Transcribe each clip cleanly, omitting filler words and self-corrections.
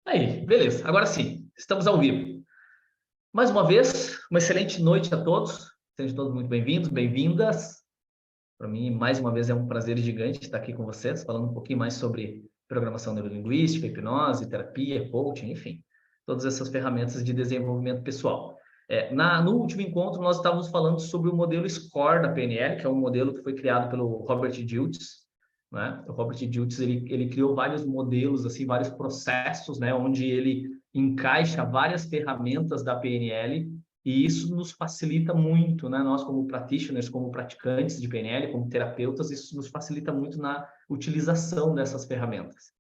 Aí, beleza. Agora sim, estamos ao vivo. Mais uma vez, uma excelente noite a todos. Sejam todos muito bem-vindos, bem-vindas. Para mim, mais uma vez, é um prazer gigante estar aqui com vocês, falando um pouquinho mais sobre programação neurolinguística, hipnose, terapia, coaching, enfim, todas essas ferramentas de desenvolvimento pessoal. No último encontro, nós estávamos falando sobre o modelo SCORE da PNL, que é um modelo que foi criado pelo Robert Dilts, né? O Robert Dilts, ele criou vários modelos, assim, vários processos, né? Onde ele encaixa várias ferramentas da PNL e isso nos facilita muito, né? Nós, como practitioners, como praticantes de PNL, como terapeutas, isso nos facilita muito na utilização dessas ferramentas.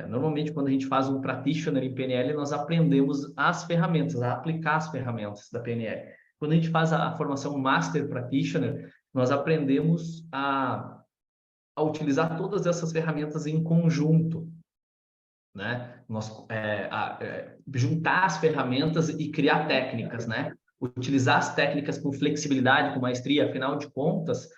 Normalmente, quando a gente faz um practitioner em PNL, nós aprendemos as ferramentas, a aplicar as ferramentas da PNL. Quando a gente faz a formação Master Practitioner, nós aprendemos a utilizar todas essas ferramentas em conjunto, né? Juntar as ferramentas e criar técnicas, né? Utilizar as técnicas com flexibilidade, com maestria, afinal de contas,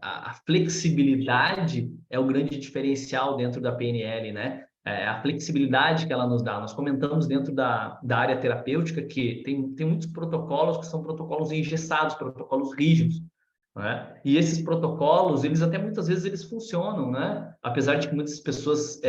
a flexibilidade é o grande diferencial dentro da PNL, né? A flexibilidade que ela nos dá. Nós comentamos dentro da área terapêutica que tem muitos protocolos que são protocolos engessados, protocolos rígidos, né? E esses protocolos, eles até muitas vezes eles funcionam, né? Apesar de que muitas pessoas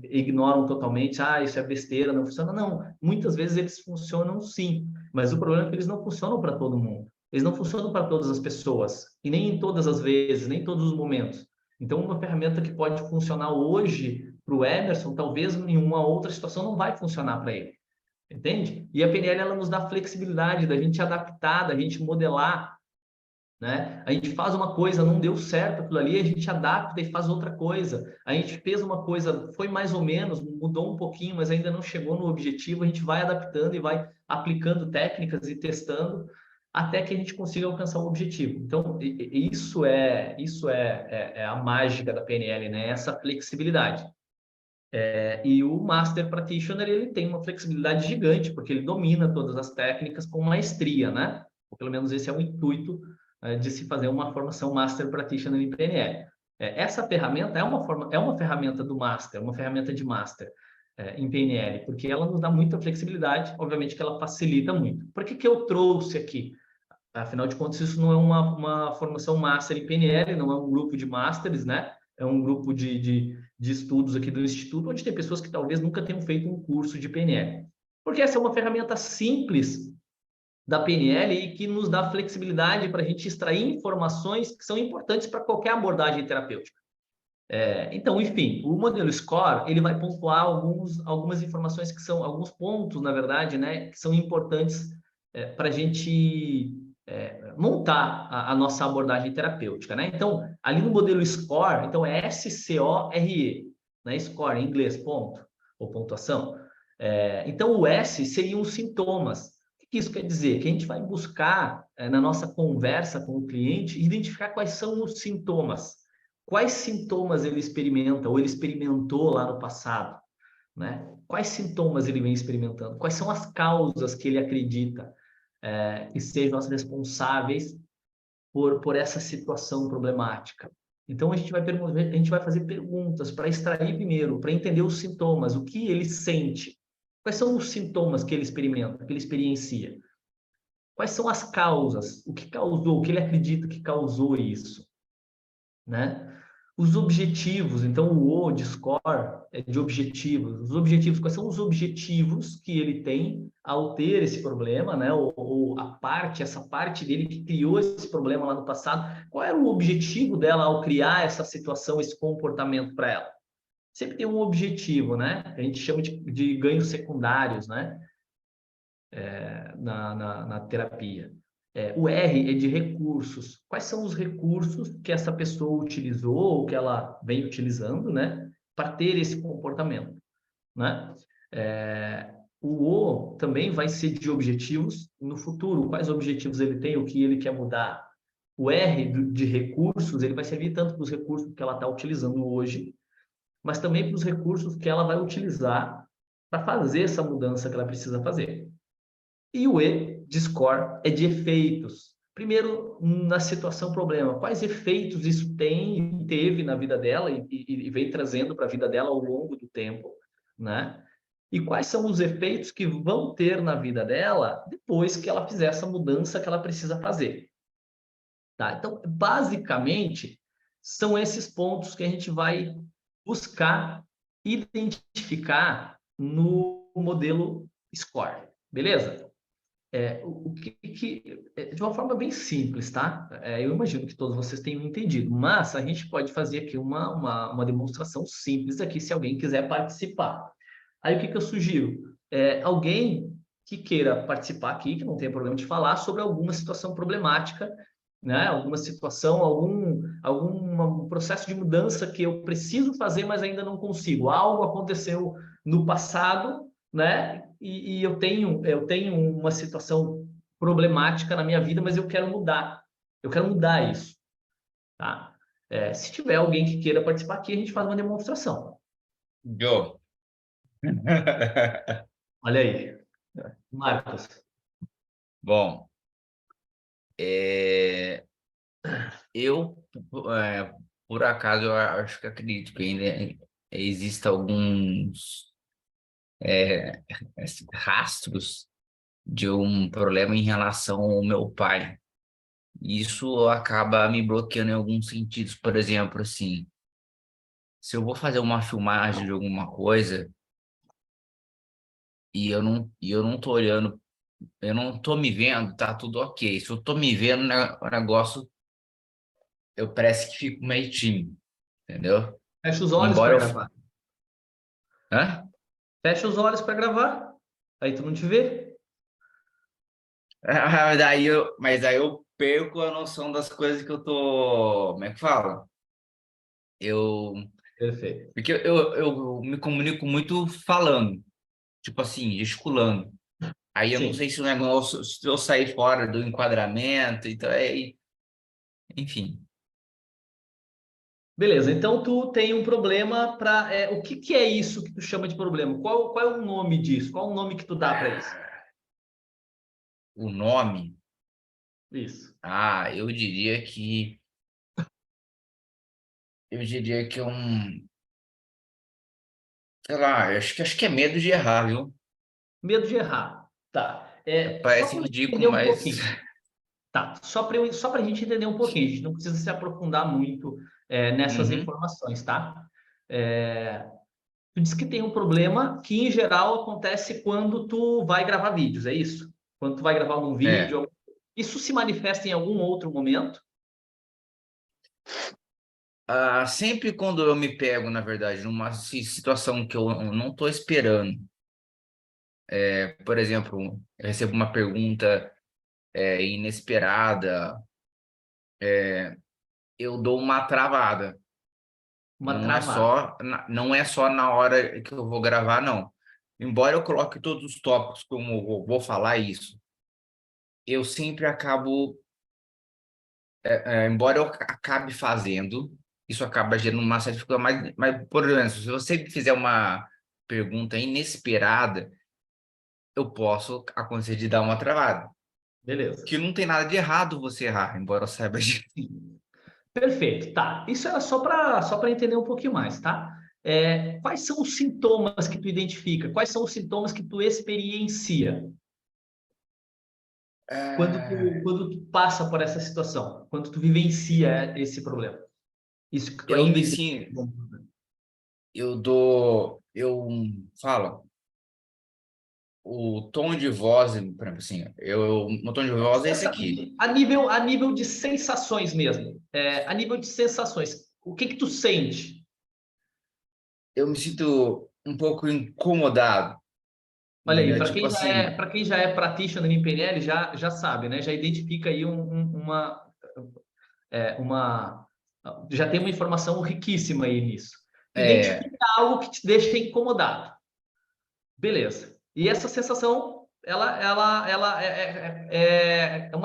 ignoram totalmente, isso é besteira, não funciona. Não, muitas vezes eles funcionam sim, mas o problema é que eles não funcionam para todo mundo. Eles não funcionam para todas as pessoas, e nem em todas as vezes, nem em todos os momentos. Então, uma ferramenta que pode funcionar hoje para o Emerson, talvez em uma outra situação não vai funcionar para ele. Entende? E a PNL, ela nos dá flexibilidade da gente adaptar, da gente modelar, né? A gente faz uma coisa, não deu certo aquilo ali, a gente adapta e faz outra coisa. A gente fez uma coisa, foi mais ou menos, mudou um pouquinho, mas ainda não chegou no objetivo, a gente vai adaptando e vai aplicando técnicas e testando até que a gente consiga alcançar o objetivo. Então, isso é a mágica da PNL, né? Essa flexibilidade. E o Master Practitioner, ele tem uma flexibilidade gigante, porque ele domina todas as técnicas com maestria, né? Ou pelo menos esse é o intuito de se fazer uma formação Master Practitioner em PNL. Essa ferramenta é uma ferramenta do Master, uma ferramenta de Master em PNL, porque ela nos dá muita flexibilidade, obviamente que ela facilita muito. Por que eu trouxe aqui? Afinal de contas, isso não é uma formação Master em PNL, não é um grupo de Masters, né? É um grupo de estudos aqui do Instituto, onde tem pessoas que talvez nunca tenham feito um curso de PNL. Porque essa é uma ferramenta simples da PNL e que nos dá flexibilidade para a gente extrair informações que são importantes para qualquer abordagem terapêutica. Então, enfim, o modelo SCORE, ele vai pontuar algumas informações que são, alguns pontos, na verdade, né, que são importantes para a gente montar a nossa abordagem terapêutica, né? Então, ali no modelo SCORE, então é SCORE, né? SCORE em inglês, ponto, ou pontuação. Então, o S seriam os sintomas. O que isso quer dizer? Que a gente vai buscar, na nossa conversa com o cliente, identificar quais são os sintomas. Quais sintomas ele experimenta ou ele experimentou lá no passado, né? Quais sintomas ele vem experimentando? Quais são as causas que ele acredita que sejam as responsáveis por essa situação problemática? Então, a gente vai fazer perguntas para extrair primeiro, para entender os sintomas, o que ele sente. Quais são os sintomas que ele experimenta, que ele experiencia? Quais são as causas? O que causou? O que ele acredita que causou isso? Né? Os objetivos, então o O de score é de objetivos. Os objetivos, quais são os objetivos que ele tem ao ter esse problema, né? Ou essa parte dele que criou esse problema lá no passado, qual era o objetivo dela ao criar essa situação, esse comportamento para ela? Sempre tem um objetivo, né? A gente chama de ganhos secundários, né? Na terapia. O R é de recursos. Quais são os recursos que essa pessoa utilizou ou que ela vem utilizando, né, para ter esse comportamento, né? O O também vai ser de objetivos no futuro. Quais objetivos ele tem, o que ele quer mudar. O R de recursos, ele vai servir tanto para os recursos que ela está utilizando hoje, mas também para os recursos que ela vai utilizar para fazer essa mudança que ela precisa fazer. E o E de score é de efeitos. Primeiro, na situação problema, quais efeitos isso tem e teve na vida dela e vem trazendo para a vida dela ao longo do tempo, né? e quais são os efeitos que vão ter na vida dela depois que ela fizer essa mudança que ela precisa fazer. Tá? Então, basicamente, são esses pontos que a gente vai buscar identificar no modelo SCORE, beleza? De uma forma bem simples, tá? Eu imagino que todos vocês tenham entendido, mas a gente pode fazer aqui uma demonstração simples aqui, se alguém quiser participar. Aí, o que eu sugiro? Alguém que queira participar aqui, que não tenha problema de falar, sobre alguma situação problemática, né? Alguma situação, algum processo de mudança que eu preciso fazer, mas ainda não consigo. Algo aconteceu no passado, né? E eu tenho uma situação problemática na minha vida, mas eu quero mudar. Eu quero mudar isso, tá? Se tiver alguém que queira participar aqui, a gente faz uma demonstração. Joe. Olha aí, Marcos. Bom, eu, por acaso, eu acho que acredito que ainda exista alguns rastros de um problema em relação ao meu pai. Isso acaba me bloqueando em alguns sentidos. Por exemplo, assim, se eu vou fazer uma filmagem de alguma coisa e eu não tô olhando, eu não tô me vendo, tá tudo ok. Se eu tô me vendo, né, o negócio, eu parece que fico meio tímido, entendeu? Fecha os olhos para Embora eu... gravar. Hã? Fecha os olhos para gravar. Aí tu não te vê. Mas aí eu perco a noção das coisas que eu tô. Como é que fala? Eu. Perfeito. Porque eu me comunico muito falando, tipo assim, gesticulando. Aí eu não Sim. sei se o negócio, se eu sair fora do enquadramento, então enfim. Beleza, então tu tem um problema para. O que que é isso que tu chama de problema? Qual é o nome disso? Qual é o nome que tu dá para isso? O nome, Isso. eu diria que é um, sei lá, acho que é medo de errar, viu? Medo de errar. Tá. Só Parece para eu entender ridículo, um mas pouquinho. Tá. Só para a gente entender um pouquinho. A gente não precisa se aprofundar muito nessas uhum, informações, tá? É, Tu disse que tem um problema que, em geral, acontece quando tu vai gravar vídeos, é isso? Quando tu vai gravar algum é. vídeo, isso se manifesta em algum outro momento? Sempre quando eu me pego, na verdade, numa situação que eu não estou esperando, por exemplo, eu recebo uma pergunta inesperada, eu dou uma travada. Uma Não é travada. só na hora que eu vou gravar, não. Embora eu coloque todos os tópicos como eu vou falar isso, eu sempre acabo, embora eu acabe fazendo, isso acaba gerando uma certa dificuldade, mas, por exemplo, se você fizer uma pergunta inesperada, eu posso acontecer de dar uma travada. Beleza. Que não tem nada de errado você errar, embora eu saiba de... Perfeito. Tá. Isso era só para entender um pouquinho mais, tá? Quais são os sintomas que tu identifica? Quais são os sintomas que tu experiencia quando tu passa por essa situação? Quando tu vivencia esse problema? Isso que tu Eu ainda me identifica sinto, como problema. eu falo, o tom de voz, por exemplo, assim, meu tom de voz é esse aqui. A nível de sensações mesmo. A nível de sensações. O que que tu sente? Eu me sinto um pouco incomodado, Olha aí, tipo assim, para quem já é practitioner em PNL, já sabe, né? Já identifica aí uma. Já tem uma informação riquíssima aí nisso. é, Identifica algo que te deixa incomodado. Beleza. E essa sensação, ela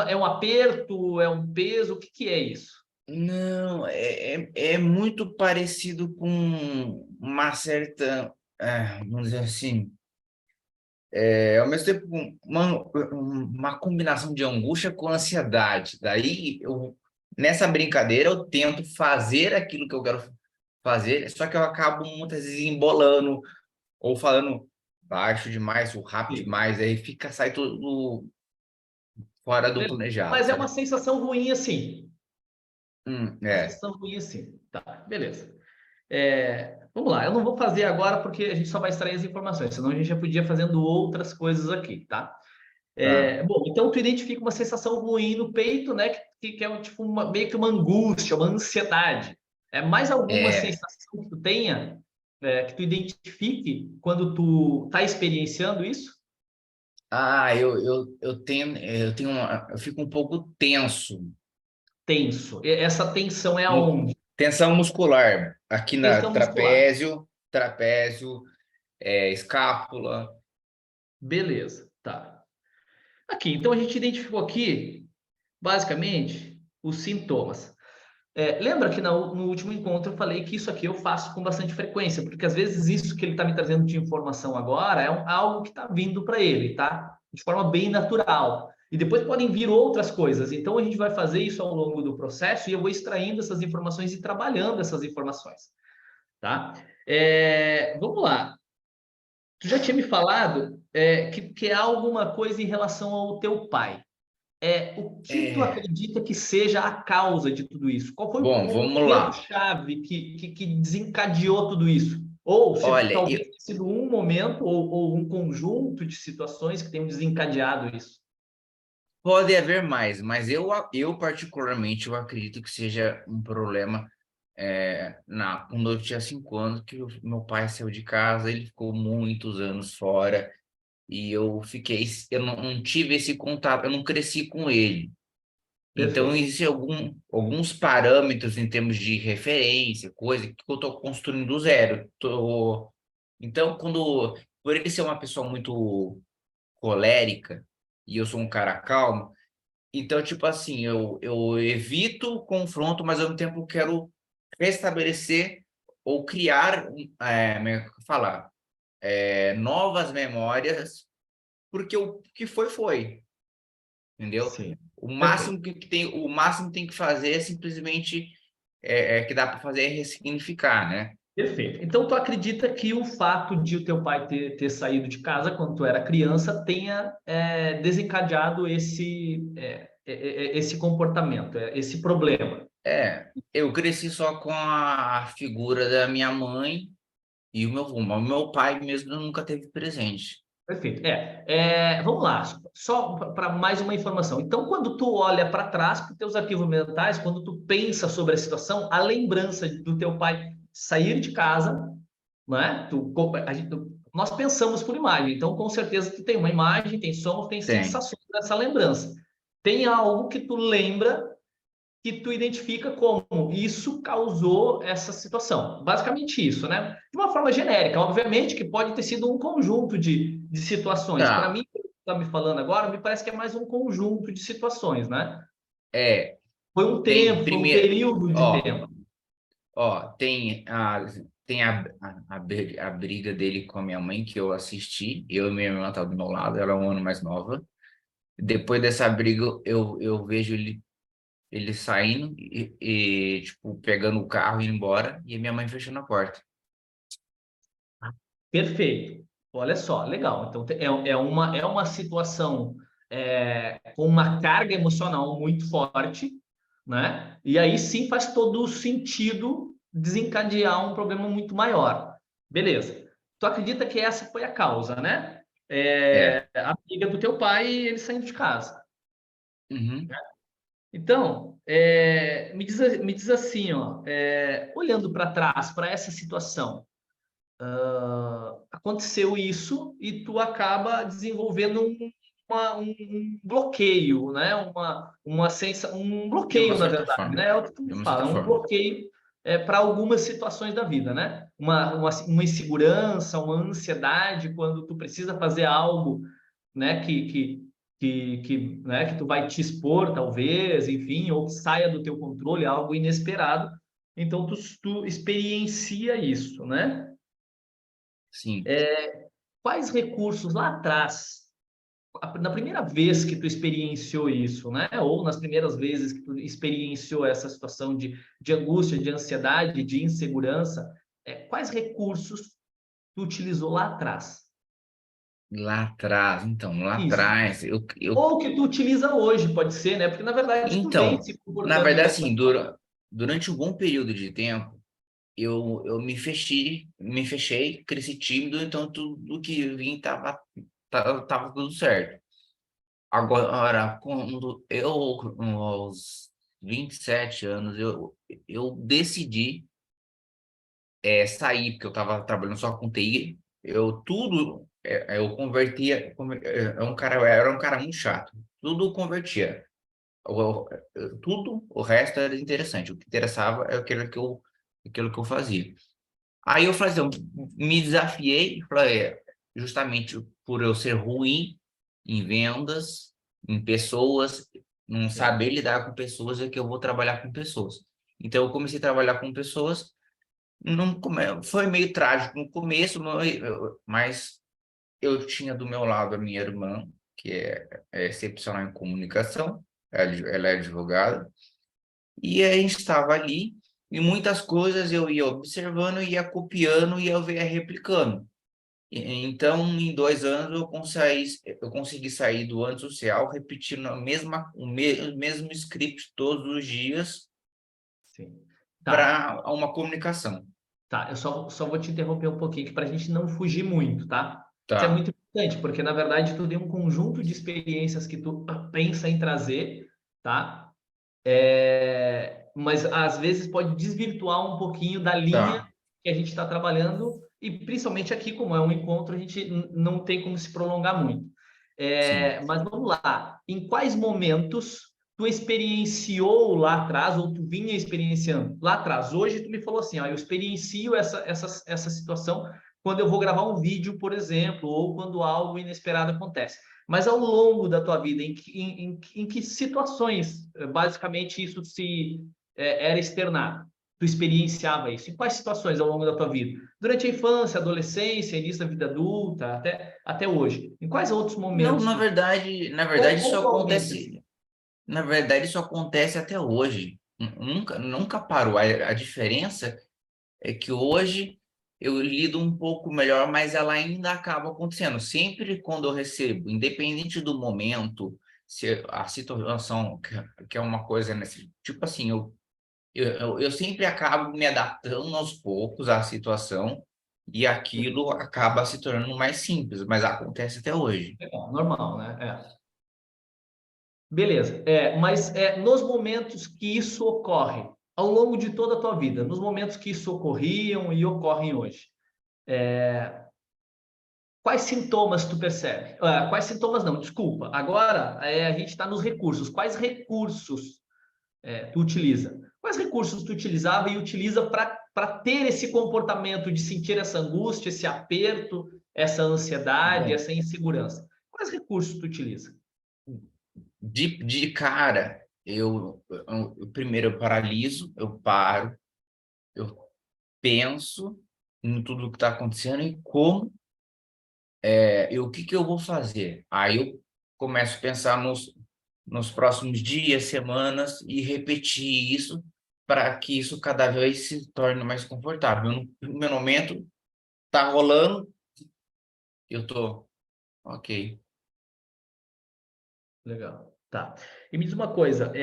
é um aperto, é um peso, o que que é isso? não, é muito parecido com uma certa, vamos dizer assim, ao mesmo tempo uma combinação de angústia com ansiedade. Daí, nessa brincadeira, eu tento fazer aquilo que eu quero fazer, só que eu acabo muitas vezes embolando ou falando. baixo demais ou rápido Sim. demais, aí sai tudo fora do Beleza. planejado, Mas é uma sabe? sensação ruim assim. Uma É. sensação ruim assim. Tá, beleza. Vamos lá, eu não vou fazer agora porque a gente só vai extrair as informações, senão a gente já podia fazendo outras coisas aqui, tá? Tá. Bom, então tu identifica uma sensação ruim no peito, né? Que é tipo meio que uma angústia, uma ansiedade. É mais alguma É. sensação que tu tenha, que tu identifique quando tu tá experienciando isso? Eu fico um pouco tenso. Tenso. Essa tensão é No, aonde? tensão muscular, aqui na Tensão muscular. trapézio, escápula. Beleza, tá. Aqui, então a gente identificou aqui, basicamente, os sintomas. Lembra que no último encontro eu falei que isso aqui eu faço com bastante frequência, porque às vezes isso que ele está me trazendo de informação agora é algo que está vindo para ele, tá? De forma bem natural. E depois podem vir outras coisas. Então a gente vai fazer isso ao longo do processo e eu vou extraindo essas informações e trabalhando essas informações, tá? Vamos lá. Tu já tinha me falado que é alguma coisa em relação ao teu pai. O que tu É, acredita que seja a causa de tudo isso? Qual foi bom, o vamos lá. momento-chave que desencadeou tudo isso? Ou se Olha, talvez tenha sido um momento ou um conjunto de situações que tenham desencadeado isso. pode haver mais, mas eu particularmente eu acredito que seja um problema quando eu tinha 5 anos, que o meu pai saiu de casa, ele ficou muitos anos fora e eu não tive esse contato, eu não cresci com ele. Então, Perfeito. existem alguns parâmetros em termos de referência, coisa que eu estou construindo do zero. Então, por ele ser uma pessoa muito colérica e eu sou um cara calmo, então, tipo assim, eu evito o confronto, mas ao mesmo tempo eu quero restabelecer ou criar, como é que eu falar, novas memórias, porque o que foi, entendeu? Sim, O perfeito. máximo o máximo que tem que fazer é simplesmente que dá para fazer é ressignificar, né? Perfeito. Então, tu acredita que o fato de o teu pai ter saído de casa quando tu era criança tenha desencadeado esse comportamento, esse problema? Eu cresci só com a figura da minha mãe e o meu avô, mas o meu pai mesmo nunca teve presente. Perfeito. Vamos lá, só para mais uma informação. Então, quando tu olha para trás, para os teus arquivos mentais, quando tu pensa sobre a situação, a lembrança do teu pai sair de casa, não é? Nós pensamos por imagem, então com certeza tu tem uma imagem, tem sons, tem Tem. sensações dessa lembrança. Tem algo que tu lembra que tu identifica como isso causou essa situação. Basicamente isso, né? De uma forma genérica, obviamente que pode ter sido um conjunto de situações. Para Tá. mim, o que tu está me falando agora, me parece que é mais um conjunto de situações, né? É, Foi um tem tempo, foi um primeiro, período de tempo. tem a briga dele com a minha mãe que eu assisti, eu e minha irmã estavam do meu lado, ela é um ano mais nova. Depois dessa briga, eu vejo ele saindo tipo, pegando o carro e indo embora, e a minha mãe fechando a porta. Perfeito. Olha só, legal. Então, é uma situação com uma carga emocional muito forte, né? E aí sim faz todo o sentido desencadear um problema muito maior. Beleza. Tu acredita que essa foi a causa, né? É. A briga do teu pai e ele saindo de casa. Uhum. Então, me diz assim, ó, olhando para trás, para essa situação, aconteceu isso e tu acaba desenvolvendo um bloqueio, né? Um De uma bloqueio, na certa verdade, forma. né? É o que tu De me uma fala, certa é um forma. bloqueio para algumas situações da vida, né? Uma insegurança, uma ansiedade quando tu precisa fazer algo, né? Que tu vai te expor, talvez, enfim, ou que saia do teu controle, algo inesperado. Então, tu experiencia isso, né? Sim. Quais recursos lá atrás, na primeira vez que tu experienciou isso, né? Ou nas primeiras vezes que tu experienciou essa situação de angústia, de ansiedade, de insegurança, quais recursos tu utilizou lá atrás? Lá atrás, então, lá Isso. atrás, Ou que tu utiliza hoje, pode ser, né? Porque na verdade tu vem então, se na comportando verdade, dessa assim, forma. durante um bom período de tempo, eu me fechei, cresci tímido, então tudo que vim tava tudo certo. Agora, quando eu, aos 27 anos, eu decidi sair, porque eu estava trabalhando só com TI, eu convertia, eu era um cara muito chato, tudo eu convertia. Tudo, o resto era interessante. O que interessava é aquilo que eu fazia. Aí eu falei assim, eu me desafiei, falei, justamente por eu ser ruim em vendas, em pessoas, não Sim. saber lidar com pessoas, é que eu vou trabalhar com pessoas. Então eu comecei a trabalhar com pessoas, foi meio trágico no começo, mas eu tinha do meu lado a minha irmã, que é excepcional em comunicação, ela é advogada, e a gente estava ali, e muitas coisas eu ia observando, ia copiando e eu ia replicando. Então, em 2 anos, eu consegui sair do antissocial repetindo o mesmo script todos os dias Sim. Tá, para uma comunicação. tá. Eu só vou te interromper um pouquinho para a gente não fugir muito, tá? Isso é Tá, muito importante, porque na verdade tu tem um conjunto de experiências que tu pensa em trazer, tá? Mas às vezes pode desvirtuar um pouquinho da linha tá, que a gente está trabalhando, e principalmente aqui, como é um encontro, a gente não tem como se prolongar muito. sim. Mas vamos lá, em quais momentos tu experienciou lá atrás, ou tu vinha experienciando lá atrás? Hoje tu me falou assim, ó, eu experiencio essa situação quando eu vou gravar um vídeo, por exemplo, ou quando algo inesperado acontece. Mas ao longo da tua vida, em que situações, basicamente, isso era externado? Tu experienciava isso? Em quais situações ao longo da tua vida? Durante a infância, adolescência, início da vida adulta, até hoje. Em quais outros Não, momentos tu... na Ou verdade isso pontualmente, assim? acontece, na verdade isso acontece até hoje. Nunca parou. A diferença é que hoje eu lido um pouco melhor, mas ela ainda acaba acontecendo. Sempre quando eu recebo, independente do momento, se a situação, que é uma coisa nesse, tipo assim, eu sempre acabo me adaptando aos poucos à situação e aquilo acaba se tornando mais simples, mas acontece até hoje. Legal, normal, né? Beleza. Mas nos momentos que isso ocorre, ao longo de toda a tua vida, nos momentos que isso ocorriam e ocorrem hoje, quais sintomas tu percebe? Quais sintomas não, desculpa. Agora a gente está nos recursos. Quais recursos tu utiliza? Quais recursos tu utilizava e utiliza para ter esse comportamento de sentir essa angústia, esse aperto, essa ansiedade, Bom, essa insegurança? Quais recursos tu utiliza? de cara, primeiro eu paraliso, eu paro, eu penso em tudo o que está acontecendo e e o que que eu vou fazer. Aí eu começo a pensar nos próximos dias, semanas e repetir isso para que isso cada vez se torne mais confortável. No primeiro momento, tá rolando, eu tô ok. Legal. Tá. E me diz uma coisa,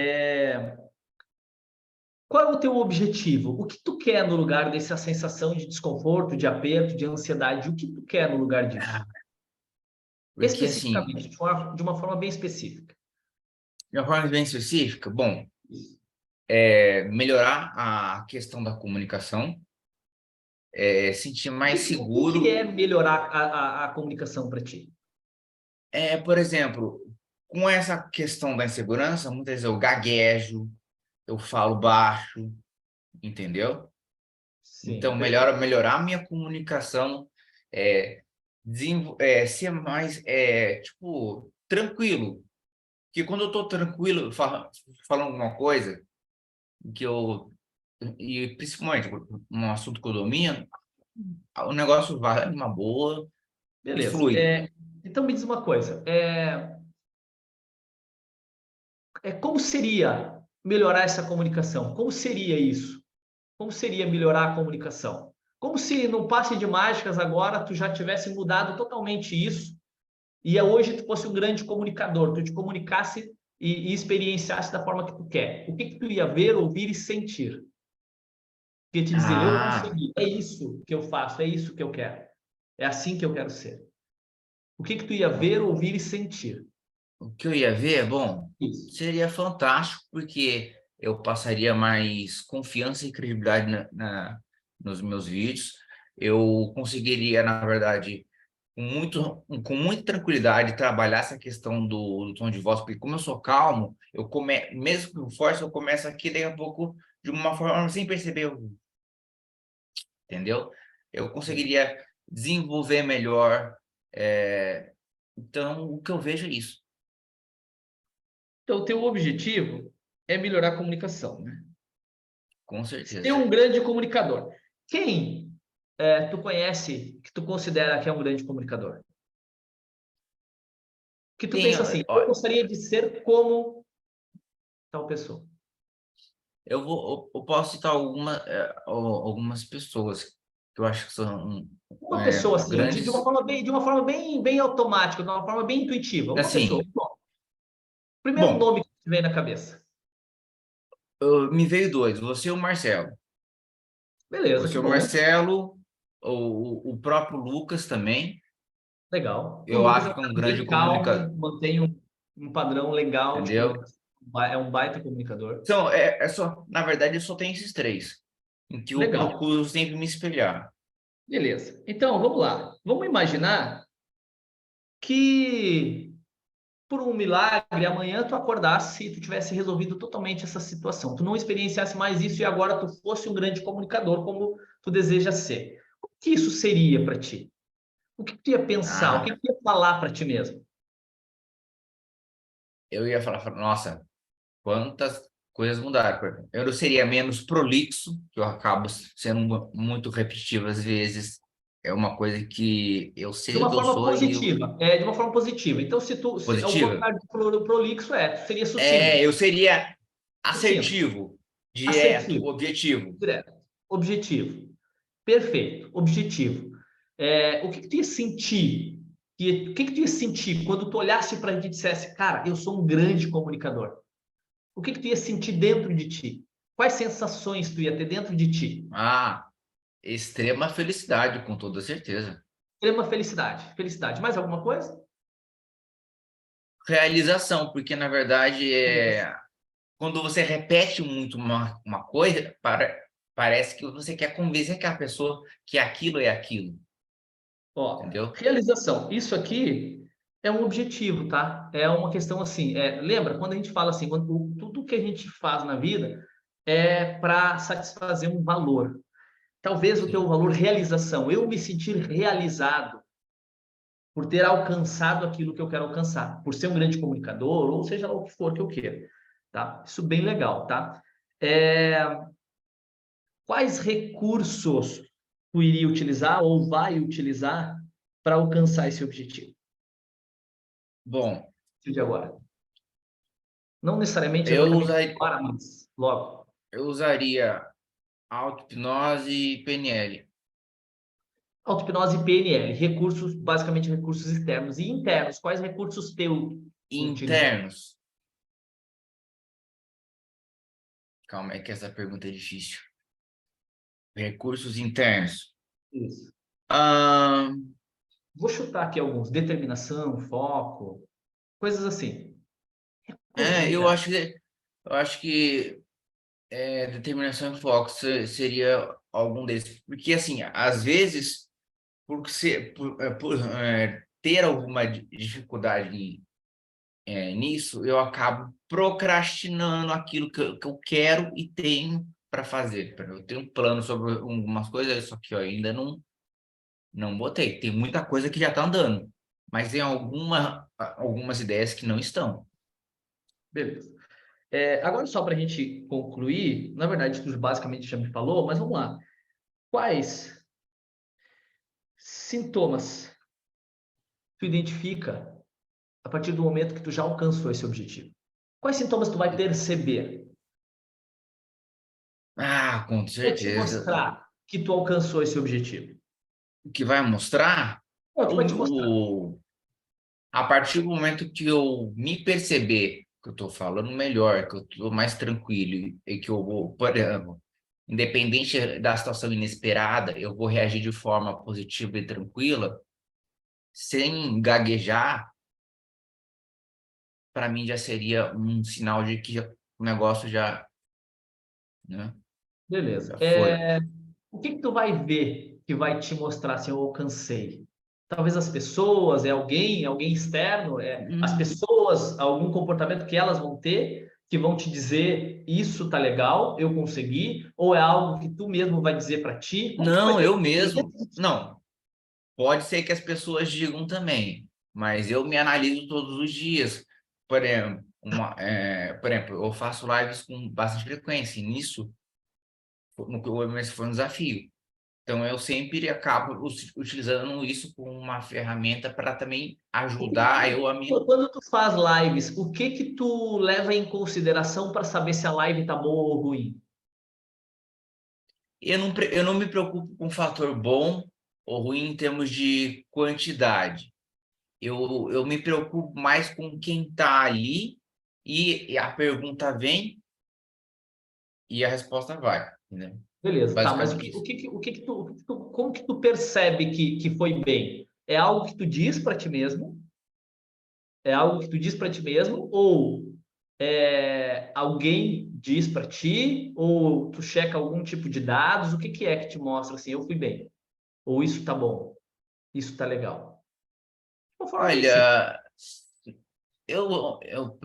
qual é o teu objetivo? O que tu quer no lugar dessa sensação de desconforto, de aperto, de ansiedade? O que tu quer no lugar disso? Ah, porque assim, Especificamente, de uma forma bem específica. de uma forma bem específica, bom, melhorar a questão da comunicação, sentir mais O que seguro. é melhorar a comunicação para ti? Por exemplo, com essa questão da insegurança, muitas vezes eu gaguejo, eu falo baixo, entendeu? Então, Sim, perfeito. melhorar a minha comunicação, ser mais, tipo, tranquilo. Porque quando eu estou tranquilo, falando alguma coisa, que eu, e principalmente um assunto que eu domino, o negócio vai numa boa e Beleza. flui. Então me diz uma coisa. Como seria melhorar essa comunicação? Como seria isso? Como seria melhorar a comunicação? Como se no passe de mágicas agora tu já tivesse mudado totalmente isso e hoje tu fosse um grande comunicador, tu te comunicasse e experienciasse da forma que tu quer, o que que tu ia ver, ouvir e sentir? Que te dizer, eu Ah, consegui, é isso que eu faço, é isso que eu quero, é assim que eu quero ser. O que que tu ia ver, ouvir e sentir? o que eu ia ver, bom, Isso. seria fantástico, porque eu passaria mais confiança e credibilidade nos meus vídeos. Eu conseguiria, na verdade, com muita tranquilidade, trabalhar essa questão do tom de voz, porque como eu sou calmo, mesmo com força, eu começo aqui, daqui a pouco, de uma forma sem perceber, entendeu? Eu conseguiria desenvolver melhor. Então, o que eu vejo é isso, Então, o teu objetivo é melhorar a comunicação, né? com Ser certeza. um grande comunicador. Quem tu conhece que tu considera que é um grande comunicador? Que tu Tem, pensa assim, eu ó, gostaria de ser como tal pessoa. eu posso citar algumas pessoas que eu acho que são Uma pessoa assim, grandes. de uma forma bem automática, de uma forma bem intuitiva. Uma pessoa. Assim, Bom, primeiro bom, nome que te vem na cabeça. me veio dois, você e o Marcelo. Beleza, que Você e o bom. Marcelo, o próprio Lucas também. Legal. O Eu Lucas é acho um que é um cara grande bem calmo, comunicador, mantém um padrão legal de entendeu? comunicação. É um baita comunicador. Então, na verdade, eu só tenho esses três, em que eu Legal. procuro sempre me espelhar. Beleza. Então, vamos lá. Vamos imaginar que, por um milagre, amanhã tu acordasse e tu tivesse resolvido totalmente essa situação. Tu não experienciasse mais isso e agora tu fosse um grande comunicador como tu deseja ser. O que isso seria para ti? O que tu ia pensar? O que Ah, tu ia falar para ti mesmo? eu ia falar, nossa, quantas coisas mudaram. Eu não seria menos prolixo, que eu acabo sendo muito repetitivo às vezes. É uma coisa que eu De sei o uma que eu forma sou e eu, positiva. De uma forma positiva. Então, se ao positiva. contrário de prolixo, tu seria sucinto. Eu seria Sucinto. assertivo, direto, Assertivo. objetivo. Direto. Objetivo. Perfeito. Objetivo. O que que tu ia sentir? O que que tu ia sentir quando tu olhasse para a gente e dissesse, cara, eu sou um grande comunicador? O que que tu ia sentir dentro de ti? Quais sensações tu ia ter dentro de ti? Ah, extrema felicidade, com toda certeza. Extrema felicidade. Felicidade. Mais alguma coisa? Realização, porque na verdade quando você repete muito uma coisa, parece que você quer convencer que a pessoa que aquilo é aquilo, Ó, entendeu? realização. Isso aqui é um objetivo, tá? É uma questão assim. Lembra, quando a gente fala assim, tudo que a gente faz na vida é para satisfazer um valor. Talvez o teu Sim. valor realização, eu me sentir realizado por ter alcançado aquilo que eu quero alcançar, por ser um grande comunicador, ou seja lá o que for que eu queira, tá? Isso bem legal, tá? É, quais recursos tu iria utilizar ou vai utilizar para alcançar esse objetivo? Bom, De agora. Não necessariamente eu exatamente usaria, agora, mas logo. eu usaria auto-hipnose e PNL. Auto-hipnose e PNL, recursos, basicamente recursos externos e internos. Quais recursos teus tu utiliza? Internos. Calma, é que essa pergunta é difícil. Recursos internos. Isso. Ah, Vou chutar aqui alguns. Determinação, foco, coisas assim. Recursos eu internos. acho que determinação e foco seria algum deles. Porque, assim, às vezes, por ter alguma dificuldade nisso, eu acabo procrastinando aquilo que eu quero e tenho para fazer. Eu tenho um plano sobre algumas coisas, só que eu ainda não botei. Tem muita coisa que já está andando, mas tem algumas ideias que não estão. Beleza. Agora, só para a gente concluir, na verdade, tu basicamente já me falou, mas vamos lá. Quais sintomas tu identifica a partir do momento que tu já alcançou esse objetivo? Quais sintomas tu vai perceber? Ah, com Vai te certeza. mostrar que tu alcançou esse objetivo? O que vai mostrar O que o, vai te mostrar? A partir do momento que eu me perceber que eu estou falando melhor, que eu estou mais tranquilo e que eu vou, por exemplo, independente da situação inesperada, eu vou reagir de forma positiva e tranquila, sem gaguejar, para mim já seria um sinal de que o negócio já, né, Beleza. já foi. O que que tu vai ver que vai te mostrar se eu alcancei? Talvez as pessoas, alguém externo, as Hum, pessoas, algum comportamento que elas vão ter que vão te dizer isso tá legal, eu consegui, ou é algo que tu mesmo vai dizer para ti? Como que tu vai não, ter eu mesmo. Não, pode ser que as pessoas digam também, mas eu me analiso todos os dias. Por exemplo, eu faço lives com bastante frequência, e nisso, no começo foi um desafio. Então, eu sempre acabo utilizando isso como uma ferramenta para também O que que ajudar eu a me. quando tu faz lives, o que que tu leva em consideração para saber se a live tá boa ou ruim? Eu não me preocupo com o fator bom ou ruim em termos de quantidade. Eu me preocupo mais com quem está ali e a pergunta vem e a resposta vai, entendeu? Beleza, tá, mas Basicamente isso. como que tu percebe que foi bem? É algo que tu diz para ti mesmo? É algo que tu diz para ti mesmo? Ou alguém diz para ti? Ou tu checa algum tipo de dados? O que que é que te mostra assim, eu fui bem? Ou isso tá bom? Isso tá legal? De uma forma bem simples. Olha, eu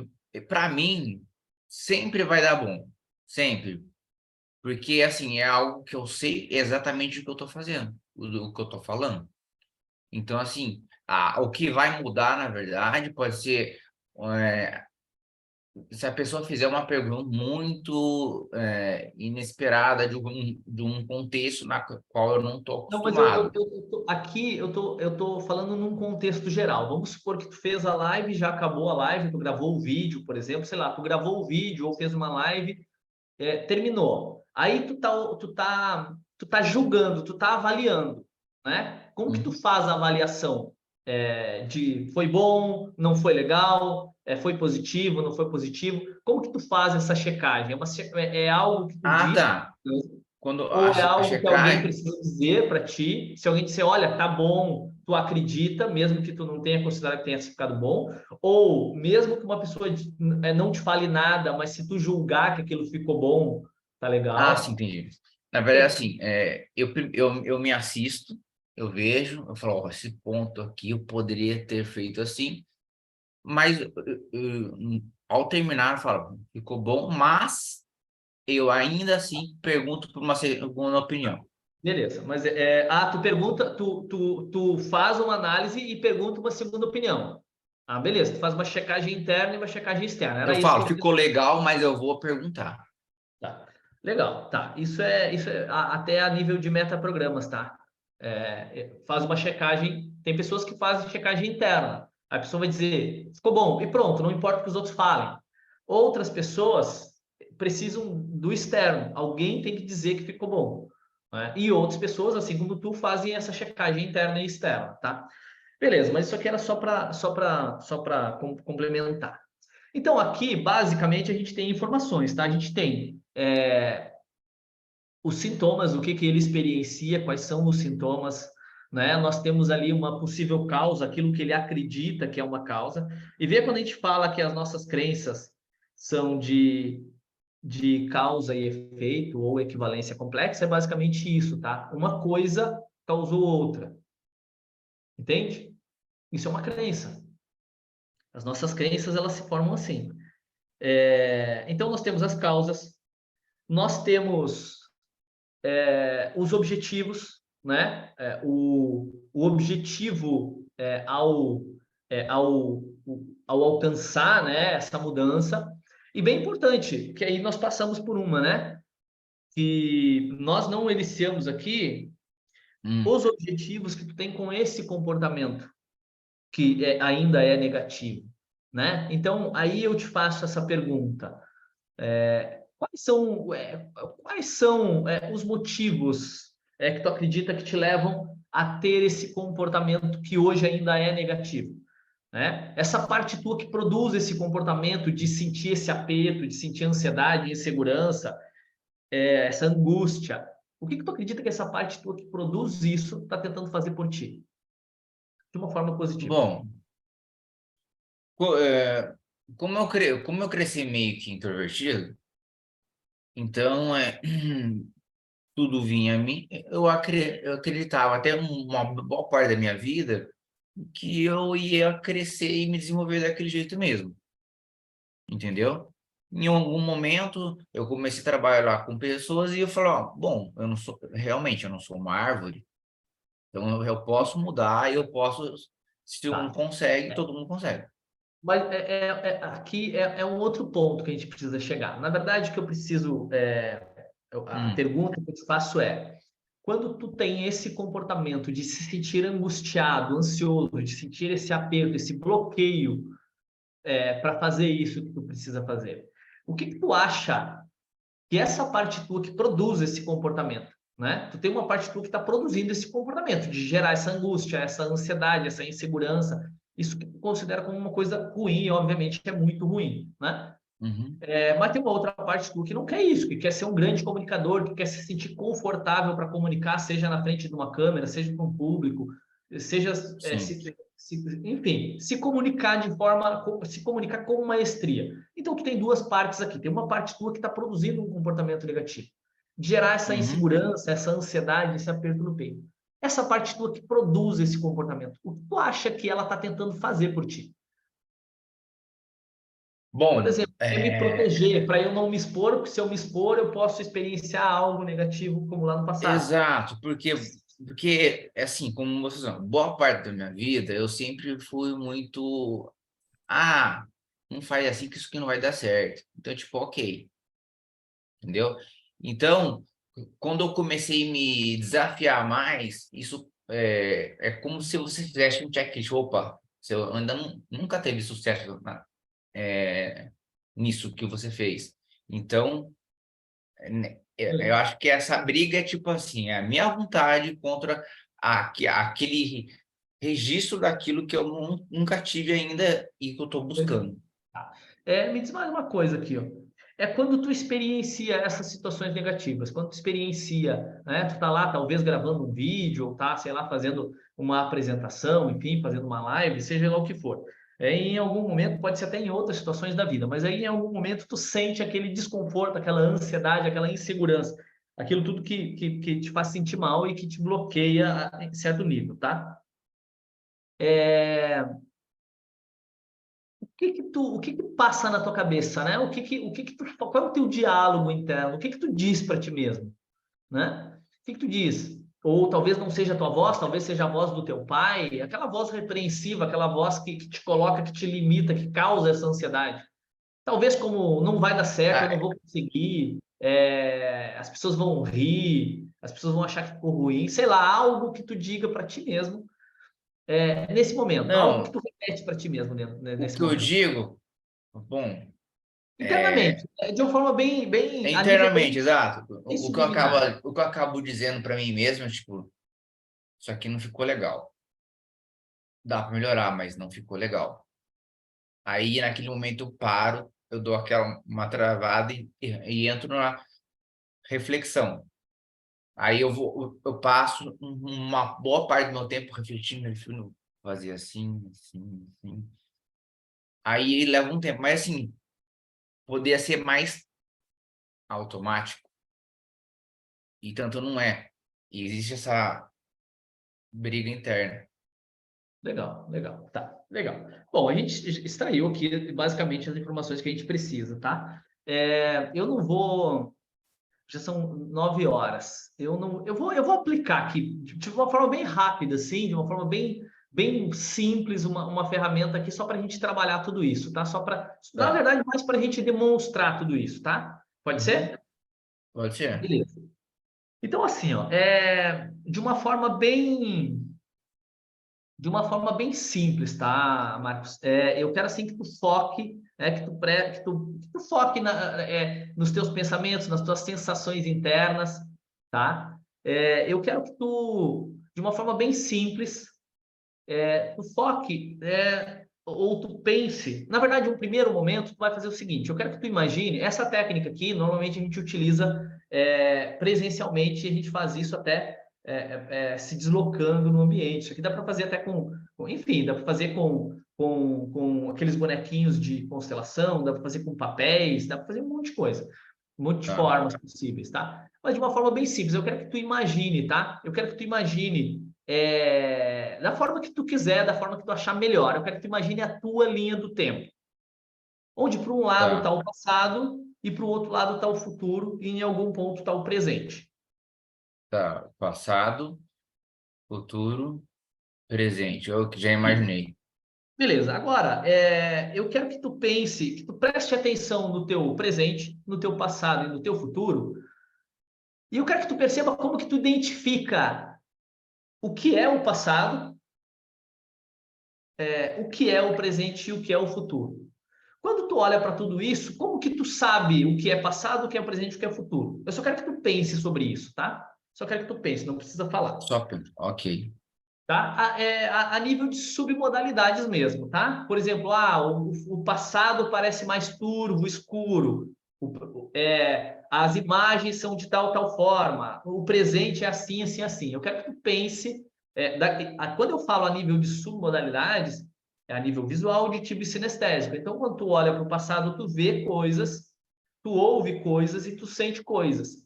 para mim sempre vai dar bom, sempre, porque assim é algo que eu sei exatamente o que eu estou fazendo, o que eu estou falando. Então assim, o que vai mudar na verdade pode ser é, se a pessoa fizer uma pergunta muito inesperada de um contexto na qual eu não estou Não, mas acostumado. aqui eu tô falando num contexto geral. Vamos supor que tu fez a live, já acabou a live, tu gravou o vídeo, por exemplo, sei lá, tu gravou o vídeo ou fez uma live, terminou. Aí tu tá julgando, tu tá avaliando, né? Como que tu Uhum. faz a avaliação de foi bom, não foi legal, foi positivo, não foi positivo? Como que tu faz essa checagem? É algo que tu Ah, diz? tá. Quando a, Ou é a algo que alguém checagem. precisa dizer para ti? Se alguém disser, olha, tá bom, tu acredita, mesmo que tu não tenha considerado que tenha ficado bom, ou mesmo que uma pessoa não te fale nada, mas se tu julgar que aquilo ficou bom, tá Ah, sim, legal. entendi. Na verdade, assim, eu me assisto, eu vejo, eu falo, ó, esse ponto aqui eu poderia ter feito assim, mas ao terminar, eu falo, ficou bom, mas eu ainda assim pergunto por uma segunda opinião. Beleza, mas tu pergunta, tu faz uma análise e pergunta uma segunda opinião. Ah, beleza, tu faz uma checagem interna e uma checagem externa. Eu Era isso que falo, eu queria. ficou legal, mas eu vou perguntar. Tá. Legal, tá. Isso é até a nível de metaprogramas, tá? Faz uma checagem. Tem pessoas que fazem checagem interna. A pessoa vai dizer, ficou bom, e pronto, não importa o que os outros falem. Outras pessoas precisam do externo. Alguém tem que dizer que ficou bom, né? E outras pessoas, assim como tu, fazem essa checagem interna e externa, tá? Beleza, mas isso aqui era só para complementar. Então, aqui, basicamente, a gente tem informações, tá? A gente tem os sintomas, o que que ele experiencia, quais são os sintomas, né? Nós temos ali uma possível causa, aquilo que ele acredita que é uma causa. E vê quando a gente fala que as nossas crenças são de causa e efeito ou equivalência complexa, é basicamente isso, tá? Uma coisa causou outra, entende? Isso é uma crença. As nossas crenças, elas se formam assim. Então, nós temos as causas, nós temos os objetivos, né? O objetivo ao alcançar, né, essa mudança. E bem importante, que aí nós passamos por uma, né? Que nós não iniciamos aqui Hum. os objetivos que tu tem com esse comportamento, que ainda é negativo, né? Então, aí eu te faço essa pergunta. Quais são os motivos que tu acredita que te levam a ter esse comportamento que hoje ainda é negativo? né? Essa parte tua que produz esse comportamento de sentir esse aperto, de sentir ansiedade, insegurança, essa angústia. O que tu acredita que essa parte tua que produz isso está tentando fazer por ti? De uma forma positiva. Bom, co- é, como eu cresci meio que introvertido, então tudo vinha a mim. Eu acreditava até uma boa parte da minha vida que eu ia crescer e me desenvolver daquele jeito mesmo, entendeu? Em algum momento eu comecei a trabalhar com pessoas e eu falei, ó, bom, eu não sou uma árvore, então eu posso mudar, eu posso, se um Tá. consegue, todo mundo consegue. Mas aqui é um outro ponto que a gente precisa chegar. Na verdade, o que eu preciso, a Hum, pergunta que eu te faço é: quando tu tem esse comportamento de se sentir angustiado, ansioso, de sentir esse aperto, esse bloqueio para fazer isso que tu precisa fazer, o que tu acha que essa parte tua que produz esse comportamento, né? Tu tem uma parte tua que está produzindo esse comportamento de gerar essa angústia, essa ansiedade, essa insegurança. Isso que tu considera como uma coisa ruim, obviamente que é muito ruim, né? uhum, Mas tem uma outra parte tua que não quer isso, que quer ser um grande comunicador, que quer se sentir confortável para comunicar, seja na frente de uma câmera, seja com um público, seja, sim. enfim, se comunicar de forma, se comunicar com maestria. Então, tu tem duas partes aqui. Tem uma parte tua que está produzindo um comportamento negativo, de gerar essa Uhum. insegurança, essa ansiedade, esse aperto no peito. Essa parte tua que produz esse comportamento, o que tu acha que ela está tentando fazer por ti? Por Bom, exemplo, é me proteger, para eu não me expor, porque se eu me expor, eu posso experienciar algo negativo como lá no passado. exato, porque assim, como vocês falam, boa parte da minha vida eu sempre fui muito, ah, não faz assim que isso aqui não vai dar certo. Então, tipo, ok, entendeu? Então, quando eu comecei a me desafiar mais, isso é como se você fizesse um checklist. Opa, você ainda nunca teve sucesso é, nisso que você fez. Então, né, eu acho que essa briga é tipo assim, é a minha vontade contra aquele registro daquilo que eu nunca tive ainda e que eu estou buscando. Tá. Me diz mais uma coisa aqui, ó. É quando tu experiencia essas situações negativas, quando tu experiencia, né? Tu tá lá, talvez gravando um vídeo, ou tá, sei lá, fazendo uma apresentação, enfim, fazendo uma live, seja lá o que for. Em algum momento, pode ser até em outras situações da vida, mas aí em algum momento tu sente aquele desconforto, aquela ansiedade, aquela insegurança, aquilo tudo que te faz sentir mal e que te bloqueia em certo nível, tá? É, o que que passa na tua cabeça, né? Qual é o teu diálogo interno? O que tu diz para ti mesmo, né? O que tu diz? Ou talvez não seja a tua voz, talvez seja a voz do teu pai, aquela voz repreensiva, aquela voz que te coloca, que te limita, que causa essa ansiedade. Talvez como não vai dar certo, eu não Ah, vou conseguir, as pessoas vão rir, as pessoas vão achar que ficou ruim, sei lá, algo que tu diga para ti mesmo nesse momento, algo que não, tu repete para ti mesmo o nesse que eu momento. digo, bom, Internamente, de uma forma é a nível internamente, exato. bem O que eu acabo, subliminar. o que eu acabo dizendo para mim mesmo, é, tipo, isso aqui não ficou legal. Dá para melhorar, mas não ficou legal. Aí, naquele momento, eu paro, eu dou aquela uma travada e entro na reflexão. Aí eu passo uma boa parte do meu tempo refletindo, fazer assim, assim, assim. Aí leva um tempo, mas assim, poderia ser mais automático, e tanto não é. E existe essa briga interna. Legal, legal, tá, legal. Bom, a gente extraiu aqui basicamente as informações que a gente precisa, tá? Eu não vou, já são 9 horas. Eu vou aplicar aqui de uma forma bem rápida, assim, de uma forma bem simples, uma ferramenta aqui só para a gente trabalhar tudo isso, tá? Só para, na Tá. verdade, mais para a gente demonstrar tudo isso, tá? Pode Uhum. ser? Pode ser. Beleza. Então, assim, ó, de uma forma bem simples, tá, Marcos? Eu quero assim que tu foque, que tu foque nos teus pensamentos, nas tuas sensações internas, tá? Eu quero que tu, de uma forma bem simples, tu foque ou tu pense, na verdade, um primeiro momento, tu vai fazer o seguinte, eu quero que tu imagine, essa técnica aqui, normalmente a gente utiliza presencialmente, a gente faz isso até se deslocando no ambiente. Isso aqui dá para fazer até enfim, dá para fazer com aqueles bonequinhos de constelação, dá para fazer com papéis, dá para fazer um monte de coisa, um monte de Tá, formas possíveis, tá? Mas de uma forma bem simples, eu quero que tu imagine, tá? Eu quero que tu imagine da forma que tu quiser, da forma que tu achar melhor. Eu quero que tu imagine a tua linha do tempo, onde para um lado está tá, o passado e para o outro lado está o futuro e em algum ponto está o presente. tá. Passado, futuro, presente. Eu que já Isso. imaginei. Beleza. Agora, eu quero que tu pense, que tu preste atenção no teu presente, no teu passado e no teu futuro. E eu quero que tu perceba como que tu identifica o que é o passado, o que é o presente e o que é o futuro. Quando tu olha para tudo isso, como que tu sabe o que é passado, o que é presente, o que é futuro? Eu só quero que tu pense sobre isso, tá? Só quero que tu pense, não precisa falar, Só, ok. tá? A nível de submodalidades mesmo, tá? Por exemplo, o passado parece mais turvo, escuro. As imagens são de tal forma. O presente é assim, assim, assim. Eu quero que tu pense. Quando eu falo a nível de submodalidades, é a nível visual, auditivo e sinestésico. Então, quando tu olha para o passado, tu vê coisas, tu ouve coisas e tu sente coisas.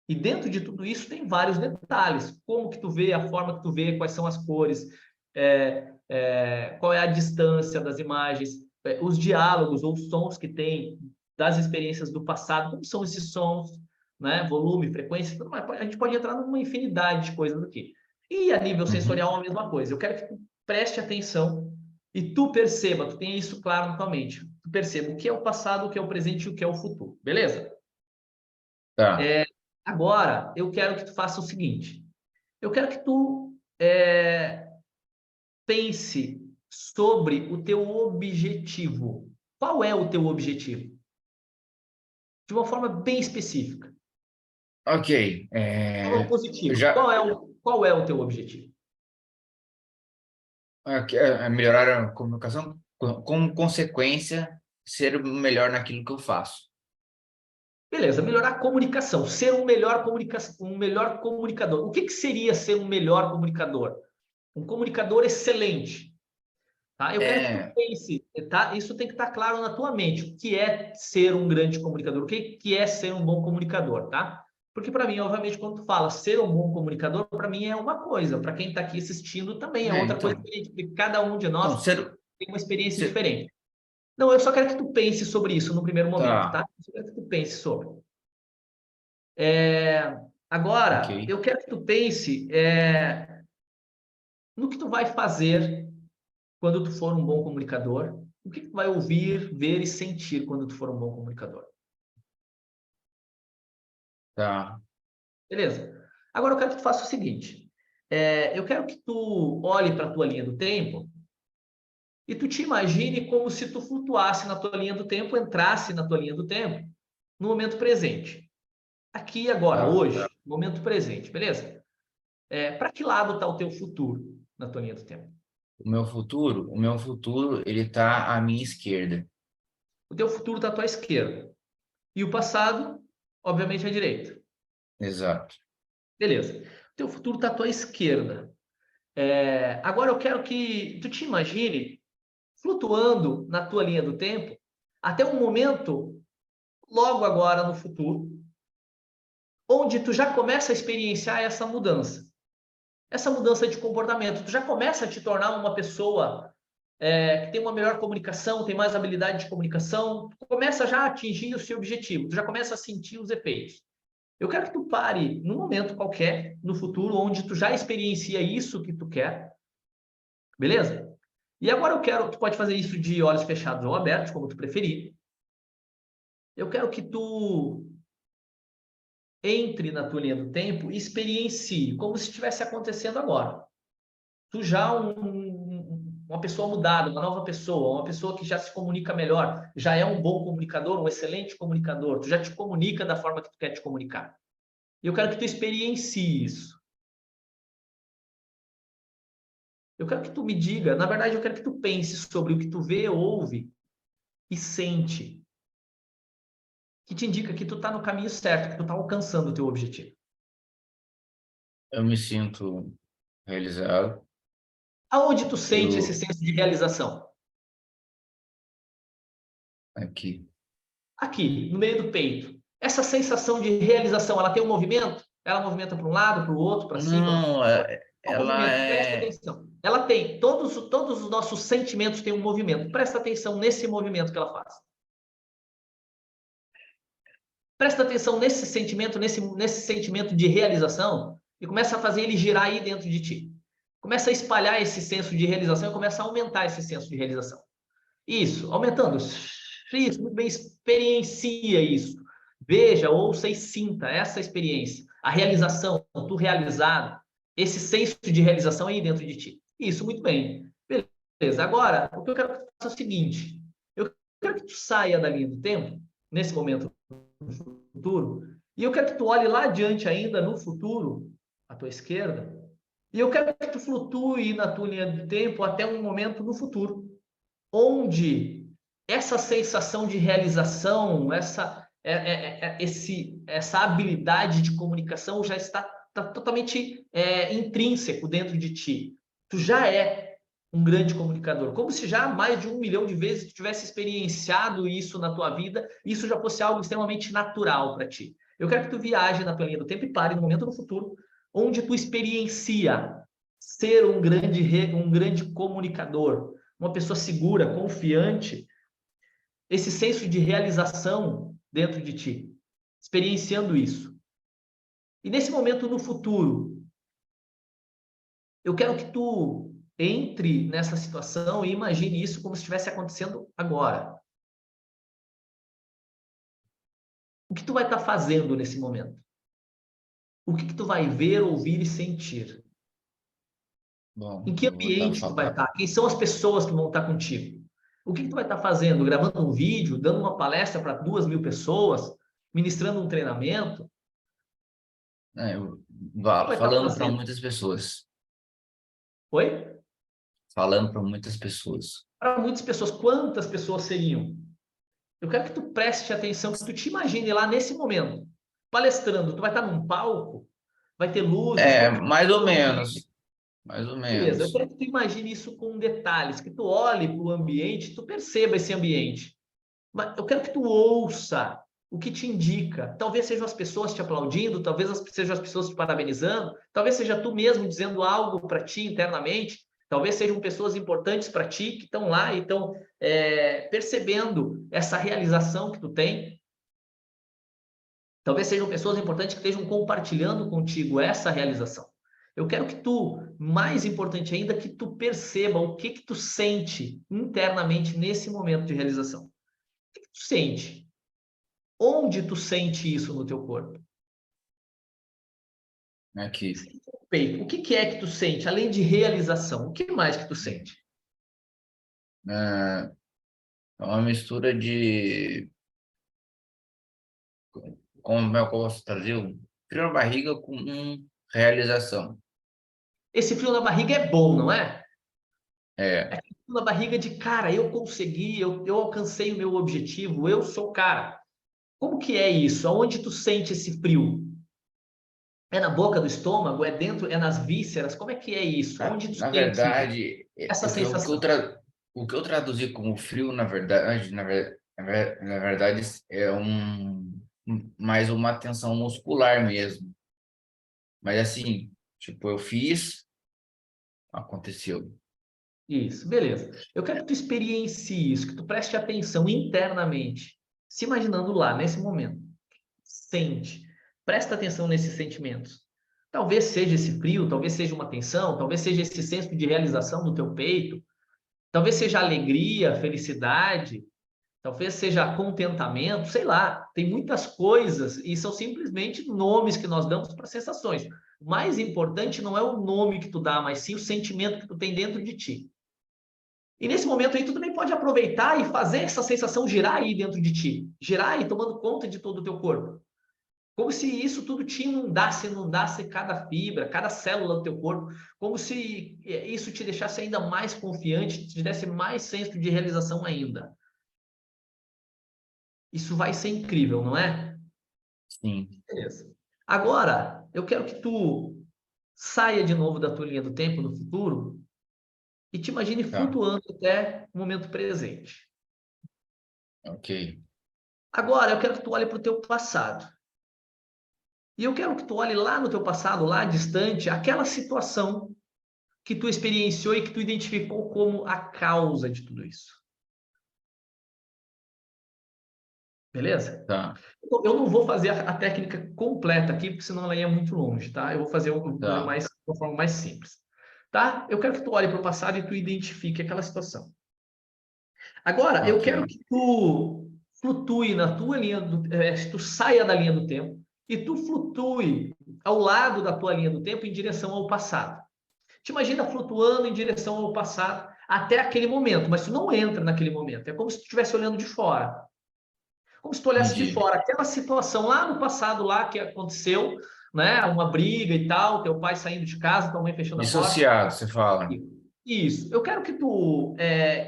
E dentro de tudo isso tem vários detalhes. Como que tu vê, a forma que tu vê, quais são as cores, qual é a distância das imagens, os diálogos ou os sons que tem das experiências do passado, como são esses sons, né? Volume, frequência, tudo mais. A gente pode entrar numa infinidade de coisas aqui. E a nível Uhum. sensorial, a mesma coisa. Eu quero que tu preste atenção e tu perceba, tu tenha isso claro na tua mente. Tu perceba o que é o passado, o que é o presente e o que é o futuro. Beleza? Tá, Agora, eu quero que tu faça o seguinte. Eu quero que tu pense sobre o teu objetivo. Qual é o teu objetivo? De uma forma bem específica. ok. Forma Eu positiva. já Qual é o teu objetivo? melhorar a comunicação, como consequência, ser o melhor naquilo que eu faço. Beleza, melhorar a comunicação, ser um melhor comunicador. O que seria ser um melhor comunicador? Um comunicador excelente. Tá? Eu quero que tu É, pense, tá? Isso tem que estar claro na tua mente. O que é ser um grande comunicador? O que é ser um bom comunicador, tá? Porque para mim, obviamente, quando tu fala ser um bom comunicador, para mim é uma coisa, para quem está aqui assistindo também é outra coisa então, diferente, porque cada um de nós ser, tem uma experiência ser, diferente. Não, eu só quero que tu pense sobre isso no primeiro momento, tá, tá? Eu só quero que tu pense sobre. ok, Agora, eu quero que tu pense no que tu vai fazer quando tu for um bom comunicador, o que tu vai ouvir, ver e sentir quando tu for um bom comunicador. tá, Beleza? Agora eu quero que tu faça o seguinte. Eu quero que tu olhe para a tua linha do tempo e tu te imagine como se tu flutuasse na tua linha do tempo, entrasse na tua linha do tempo no momento presente. Aqui e agora, tá. hoje, momento presente, beleza? Para que lado está o teu futuro na tua linha do tempo? O meu futuro, ele tá à minha esquerda. O teu futuro está à tua esquerda. E o passado, obviamente, à direita. Exato. Beleza. O teu futuro está à tua esquerda. Agora eu quero que tu te imagine flutuando na tua linha do tempo até um momento, logo agora no futuro, onde tu já começa a experienciar essa mudança de comportamento. Tu já começa a te tornar uma pessoa que tem uma melhor comunicação, tem mais habilidade de comunicação, tu começa já a atingir o seu objetivo, tu já começa a sentir os efeitos. Eu quero que tu pare num momento qualquer no futuro onde tu já experiencia isso que tu quer, beleza? E agora tu pode fazer isso de olhos fechados ou abertos, como tu preferir. Eu quero que tu entre na tua linha do tempo e experiencie como se estivesse acontecendo agora. Tu já uma pessoa mudada, uma nova pessoa, uma pessoa que já se comunica melhor, já é um bom comunicador, um excelente comunicador, tu já te comunica da forma que tu quer te comunicar. E eu quero que tu experiencie isso. Eu quero que tu me diga, na verdade, eu quero que tu pense sobre o que tu vê, ouve e sente, que te indica que tu está no caminho certo, que tu está alcançando o teu objetivo. Eu me sinto realizado. Aonde tu sente esse Eu senso de realização? aqui. Aqui, no meio do peito. Essa sensação de realização, ela tem um movimento? Ela movimenta para um lado, para o outro, para cima? Não, Qual o ela movimento? Presta é. atenção. Ela tem, todos os nossos sentimentos têm um movimento. Presta atenção nesse movimento que ela faz. Presta atenção nesse sentimento, nesse sentimento de realização e começa a fazer ele girar aí dentro de ti. Começa a espalhar esse senso de realização e começa a aumentar esse senso de realização. Isso, aumentando. Isso, muito bem, experiencia isso. Veja, ouça e sinta essa experiência. A realização, tu realizado, esse senso de realização aí dentro de ti. Isso, muito bem. Beleza, agora, o que eu quero que tu faça é o seguinte. Eu quero que tu saia da linha do tempo, nesse momento no futuro, e eu quero que tu olhe lá adiante ainda, no futuro, à tua esquerda, e eu quero que tu flutue na tua linha do tempo até um momento no futuro, onde essa sensação de realização, essa habilidade de comunicação já está totalmente intrínseco dentro de ti. Tu já é um grande comunicador, como se já mais de 1 milhão de vezes tu tivesse experienciado isso na tua vida, e isso já fosse algo extremamente natural para ti. Eu quero que tu viaje na tua linha do tempo e pare no momento no futuro, onde tu experiencia ser um grande comunicador, uma pessoa segura, confiante, esse senso de realização dentro de ti, experienciando isso. E nesse momento no futuro, eu quero que tu entre nessa situação e imagine isso como se estivesse acontecendo agora. O que tu vai estar fazendo nesse momento? O que tu vai ver, ouvir e sentir? Bom, Em que eu vou estar ambiente tu vai falando. estar? Quem são as pessoas que vão estar contigo? O que tu vai estar fazendo? Gravando um vídeo, dando uma palestra para 2.000 pessoas, ministrando um treinamento? Eu, O que tu vai estar falando para fazendo? muitas pessoas. Oi? Falando para muitas pessoas. Para muitas pessoas, quantas pessoas seriam? Eu quero que tu preste atenção, que tu te imagine lá nesse momento, palestrando. Tu vai estar num palco, vai ter luzes, quantas Mais ou pessoas vão ter? menos. Mais ou Beleza, eu menos. quero que tu imagine isso com detalhes, que tu olhe para o ambiente, tu perceba esse ambiente. Mas eu quero que tu ouça o que te indica. Talvez sejam as pessoas te aplaudindo, talvez sejam as pessoas te parabenizando, talvez seja tu mesmo dizendo algo para ti internamente, talvez sejam pessoas importantes para ti que estão lá e estão percebendo essa realização que tu tem. Talvez sejam pessoas importantes que estejam compartilhando contigo essa realização. Eu quero que tu, mais importante ainda, que tu perceba o que tu sente internamente nesse momento de realização. O que tu sente? Onde tu sente isso no teu corpo? Aqui. Peito. O que é que tu sente? Além de realização, o que mais que tu sente? É uma mistura de. Como é que eu posso trazer? Frio na barriga com realização. Esse frio na barriga é bom, não é? É É. aquele frio na barriga de, cara, eu consegui, eu alcancei o meu objetivo, eu sou o cara. Como que é isso? Aonde tu sente esse frio? É na boca do estômago? É dentro? É nas vísceras? Como é que é isso? Onde tu Na sente verdade, essa sensação? o que eu traduzi como frio, na verdade, na verdade, é mais uma tensão muscular mesmo. Mas assim, tipo, eu fiz, aconteceu. Isso, beleza. Eu quero que tu experiencie isso, que tu preste atenção internamente, se imaginando lá, nesse momento. Sente. Presta atenção nesses sentimentos. Talvez seja esse frio, talvez seja uma tensão, talvez seja esse senso de realização no teu peito, talvez seja alegria, felicidade, talvez seja contentamento, sei lá. Tem muitas coisas e são simplesmente nomes que nós damos para sensações. O mais importante não é o nome que tu dá, mas sim o sentimento que tu tem dentro de ti. E nesse momento aí, tu também pode aproveitar e fazer essa sensação girar aí dentro de ti. Girar e tomando conta de todo o teu corpo. Como se isso tudo te inundasse cada fibra, cada célula do teu corpo, como se isso te deixasse ainda mais confiante, te desse mais senso de realização ainda. Isso vai ser incrível, não é? Sim. Beleza. Agora, eu quero que tu saia de novo da tua linha do tempo no futuro e te imagine Tá. flutuando até o momento presente. Ok. Agora, eu quero que tu olhe para o teu passado. E eu quero que tu olhe lá no teu passado, lá distante, aquela situação que tu experienciou e que tu identificou como a causa de tudo isso. Beleza? Tá. Eu não vou fazer a técnica completa aqui, porque senão ela ia muito longe, tá? Eu vou fazer Tá. uma forma mais simples. Tá? Eu quero que tu olhe para o passado e tu identifique aquela situação. Agora, eu Ok. quero que tu flutue na tua linha tu saia da linha do tempo e tu flutue ao lado da tua linha do tempo em direção ao passado. Te imagina flutuando em direção ao passado até aquele momento, mas tu não entra naquele momento. É como se tu estivesse olhando de fora. Como se tu olhasse de Entendi. fora aquela situação lá no passado lá que aconteceu, né? Uma briga e tal, teu pai saindo de casa, tua mãe fechando a porta. Dissociado, você fala. Isso. Eu quero que tu,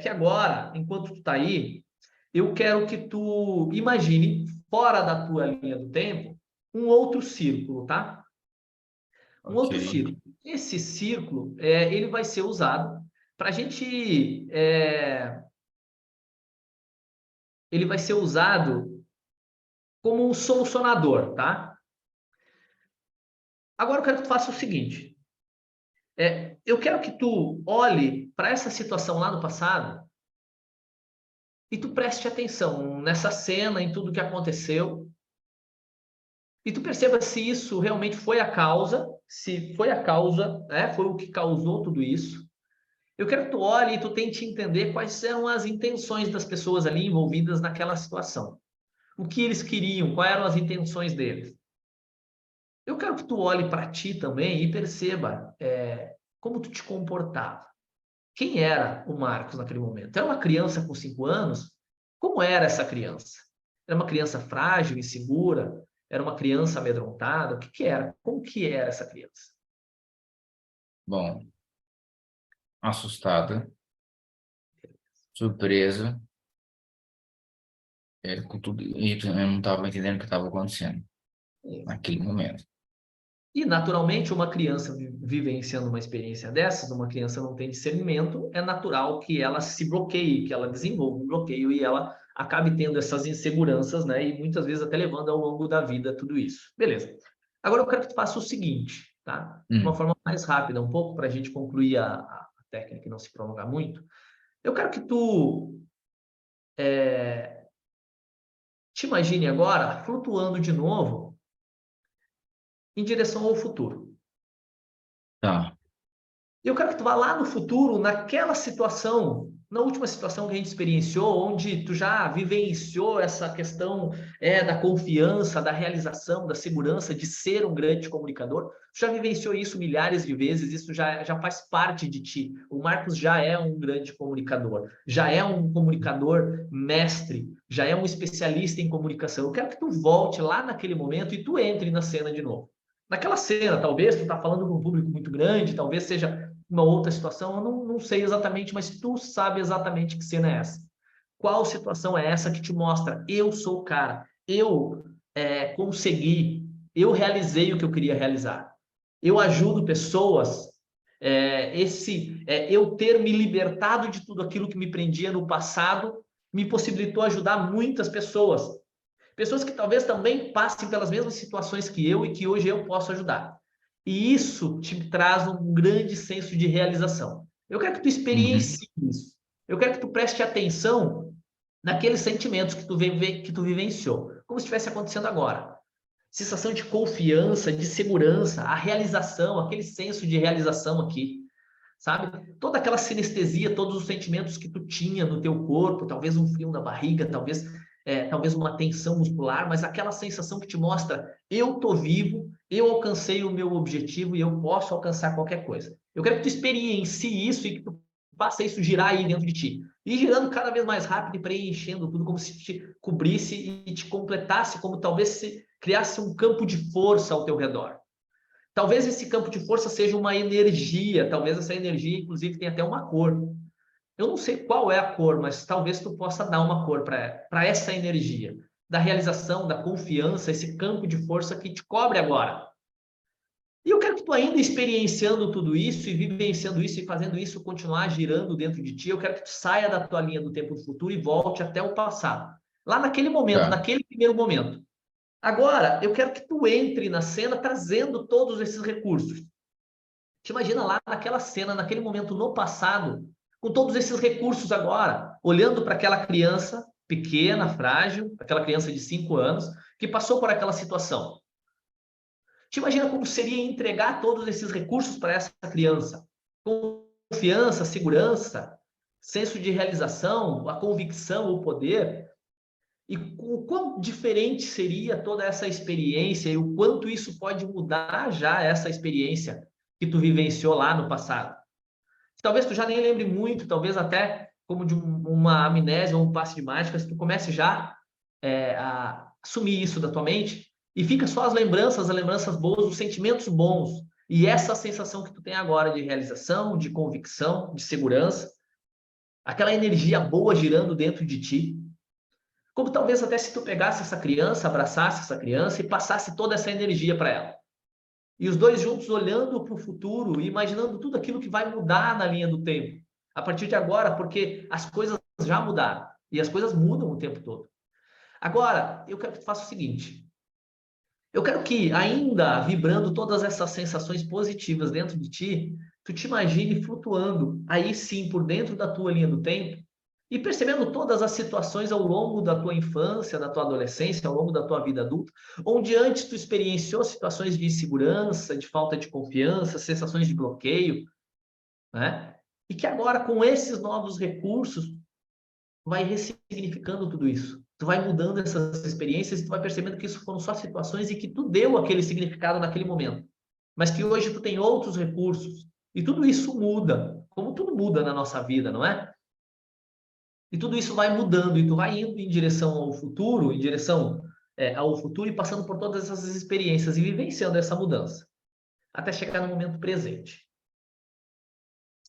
que agora, enquanto tu tá aí, eu quero que tu imagine fora da tua linha do tempo um outro círculo, tá? Um Ok. outro círculo. Esse círculo, ele vai ser usado para a gente, ele vai ser usado como um solucionador, tá? Agora eu quero que tu faça o seguinte, eu quero que tu olhe para essa situação lá no passado e tu preste atenção nessa cena, em tudo que aconteceu, e tu perceba se isso realmente foi a causa, se foi a causa, né, foi o que causou tudo isso. Eu quero que tu olhe e tu tente entender quais eram as intenções das pessoas ali envolvidas naquela situação. O que eles queriam, quais eram as intenções deles. Eu quero que tu olhe para ti também e perceba como tu te comportava. Quem era o Marcos naquele momento? Era uma criança com 5 anos? Como era essa criança? Era uma criança frágil, insegura? Era uma criança amedrontada? O que que era? Como que era essa criança? Bom, assustada, surpresa, com tudo. E eu não estava entendendo o que estava acontecendo naquele momento. E, naturalmente, uma criança vivenciando uma experiência dessas, uma criança não tem discernimento, é natural que ela se bloqueie, que ela desenvolva um bloqueio e ela acabe tendo essas inseguranças, né? E muitas vezes até levando ao longo da vida tudo isso. Beleza. Agora eu quero que tu faça o seguinte, tá? De uma Hum, forma mais rápida, um pouco, para a gente concluir a técnica e não se prolongar muito. Eu quero que tu te imagine agora flutuando de novo em direção ao futuro. tá. E eu quero que tu vá lá no futuro, naquela situação, na última situação que a gente experienciou, onde tu já vivenciou essa questão da confiança, da realização, da segurança, de ser um grande comunicador. Tu já vivenciou isso milhares de vezes, isso já faz parte de ti. O Marcos já é um grande comunicador, já é um comunicador mestre, já é um especialista em comunicação. Eu quero que tu volte lá naquele momento e tu entre na cena de novo. Naquela cena, talvez tu está falando com um público muito grande, talvez seja uma outra situação, eu não sei exatamente, mas tu sabe exatamente que cena é essa. Qual situação é essa que te mostra, eu sou o cara, eu consegui, eu realizei o que eu queria realizar. Eu ajudo pessoas, eu ter me libertado de tudo aquilo que me prendia no passado, me possibilitou ajudar muitas pessoas. Pessoas que talvez também passem pelas mesmas situações que eu e que hoje eu posso ajudar. E isso te traz um grande senso de realização. Eu quero que tu Uhum. experiencie isso. Eu quero que tu preste atenção naqueles sentimentos que tu vivenciou, como se estivesse acontecendo agora. Sensação de confiança, de segurança, a realização, aquele senso de realização aqui, sabe? Toda aquela sinestesia, todos os sentimentos que tu tinha no teu corpo, talvez um frio na barriga, talvez uma tensão muscular, mas aquela sensação que te mostra, eu tô vivo, eu alcancei o meu objetivo e eu posso alcançar qualquer coisa. Eu quero que tu experiencie isso e que tu faça isso girar aí dentro de ti. E girando cada vez mais rápido e preenchendo tudo como se te cobrisse e te completasse, como talvez criasse um campo de força ao teu redor. Talvez esse campo de força seja uma energia, talvez essa energia, inclusive, tenha até uma cor. Eu não sei qual é a cor, mas talvez tu possa dar uma cor para essa energia, da realização, da confiança, esse campo de força que te cobre agora. E eu quero que tu ainda experienciando tudo isso e vivenciando isso e fazendo isso continuar girando dentro de ti, eu quero que tu saia da tua linha do tempo do futuro e volte até o passado. Lá naquele momento, Tá. naquele primeiro momento. Agora, eu quero que tu entre na cena trazendo todos esses recursos. Te imagina lá naquela cena, naquele momento no passado, com todos esses recursos agora, olhando para aquela criança pequena, frágil, aquela criança de 5 anos, que passou por aquela situação. Te imagina como seria entregar todos esses recursos para essa criança? Confiança, segurança, senso de realização, a convicção, o poder. E o quão diferente seria toda essa experiência e o quanto isso pode mudar já essa experiência que tu vivenciou lá no passado. Talvez tu já nem lembre muito, talvez até como de uma amnésia ou um passe de mágica, se tu comece já a assumir isso da tua mente e fica só as lembranças boas, os sentimentos bons e essa sensação que tu tem agora de realização, de convicção, de segurança, aquela energia boa girando dentro de ti. Como talvez até se tu pegasse essa criança, abraçasse essa criança e passasse toda essa energia para ela. E os dois juntos olhando para o futuro e imaginando tudo aquilo que vai mudar na linha do tempo. A partir de agora, porque as coisas já mudaram. E as coisas mudam o tempo todo. Agora, eu quero que tu faça o seguinte. Eu quero que, ainda vibrando todas essas sensações positivas dentro de ti, tu te imagine flutuando, aí sim, por dentro da tua linha do tempo, e percebendo todas as situações ao longo da tua infância, da tua adolescência, ao longo da tua vida adulta, onde antes tu experienciou situações de insegurança, de falta de confiança, sensações de bloqueio, né? E que agora, com esses novos recursos, vai ressignificando tudo isso. Tu vai mudando essas experiências e tu vai percebendo que isso foram só situações e que tu deu aquele significado naquele momento. Mas que hoje tu tem outros recursos. E tudo isso muda, como tudo muda na nossa vida, não é? E tudo isso vai mudando e tu vai indo em direção ao futuro, em direção ao futuro e passando por todas essas experiências e vivenciando essa mudança. Até chegar no momento presente.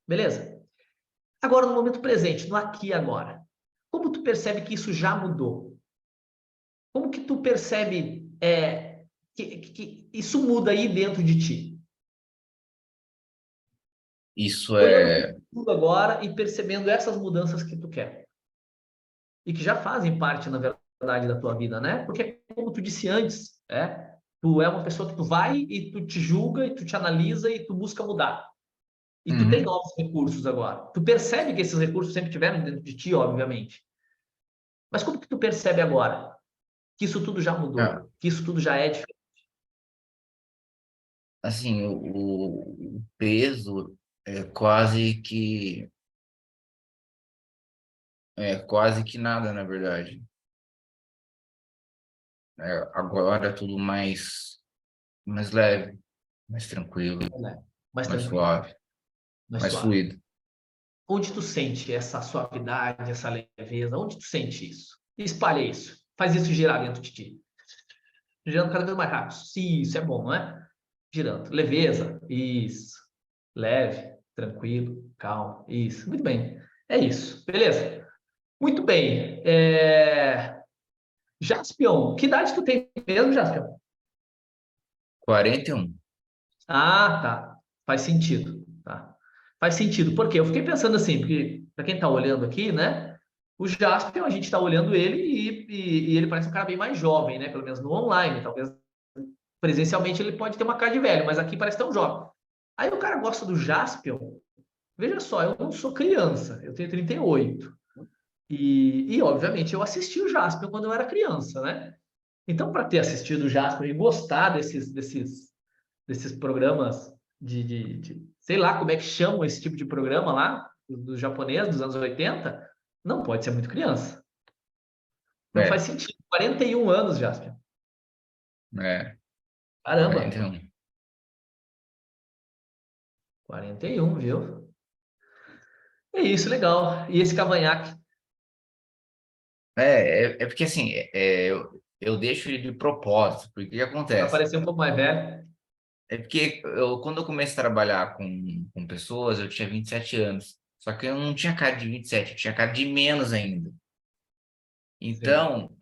Beleza? Agora, no momento presente, no aqui e agora. Como tu percebe que isso já mudou? Como que tu percebe que isso muda aí dentro de ti? Isso Olhando para é. tudo agora e percebendo essas mudanças que tu quer. E que já fazem parte, na verdade, da tua vida, né? Porque, como tu disse antes, tu é uma pessoa que tu vai e tu te julga e tu te analisa e tu busca mudar. E tu tem Uhum. novos recursos agora. Tu percebe que esses recursos sempre tiveram dentro de ti, obviamente. Mas como que tu percebe agora que isso tudo já Ah, mudou? Que isso tudo já é diferente? assim, o peso é quase que nada, na verdade. Agora é tudo mais leve, mais tranquilo, Né? Mais mais tranquilo, suave, mais mais suave. fluido. Onde tu sente essa suavidade, essa leveza? Onde tu sente isso? Espalha isso. Faz isso girar dentro de ti. Girando cada vez mais rápido. Sim, isso é bom, não é? Girando. Leveza. Isso. Leve, tranquilo, calmo. Isso. Muito bem. É isso. Beleza? Muito bem. Jaspion, que idade tu tem mesmo, Jaspion? 41. Ah, tá. Faz sentido. Tá. Faz sentido. Por quê? Eu fiquei pensando assim, porque para quem está olhando aqui, né? O Jaspion, a gente está olhando ele e ele parece um cara bem mais jovem, né? Pelo menos no online. Talvez presencialmente ele pode ter uma cara de velho, mas aqui parece tão jovem. Aí o cara gosta do Jaspion. Veja só, eu não sou criança, eu tenho 38. Obviamente, eu assisti o Jaspion quando eu era criança, né? Então, para ter assistido o Jaspion e gostar desses programas sei lá como é que chamam esse tipo de programa lá, do japonês dos anos 80, não pode ser muito criança. Então faz É, sentido. 41 anos, Jaspion. é, Caramba, 41. 41, viu? É isso, legal. E esse cavanhaque? É porque assim, eu deixo ele de propósito, porque o que Para acontece? parecer um pouco mais velho. É porque quando eu comecei a trabalhar com pessoas, eu tinha 27 anos. Só que eu não tinha cara de 27, eu tinha cara de menos ainda. Sim. Então,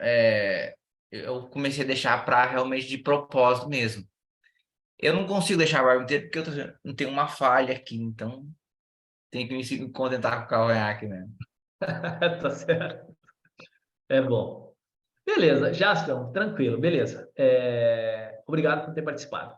eu comecei a deixar para realmente de propósito mesmo. Eu não consigo deixar a barba inteira porque não tenho uma falha aqui, então tenho que me contentar com o cavanhaque, né? Tá certo. É bom. Beleza, Jaspion, tranquilo, beleza. Obrigado por ter participado.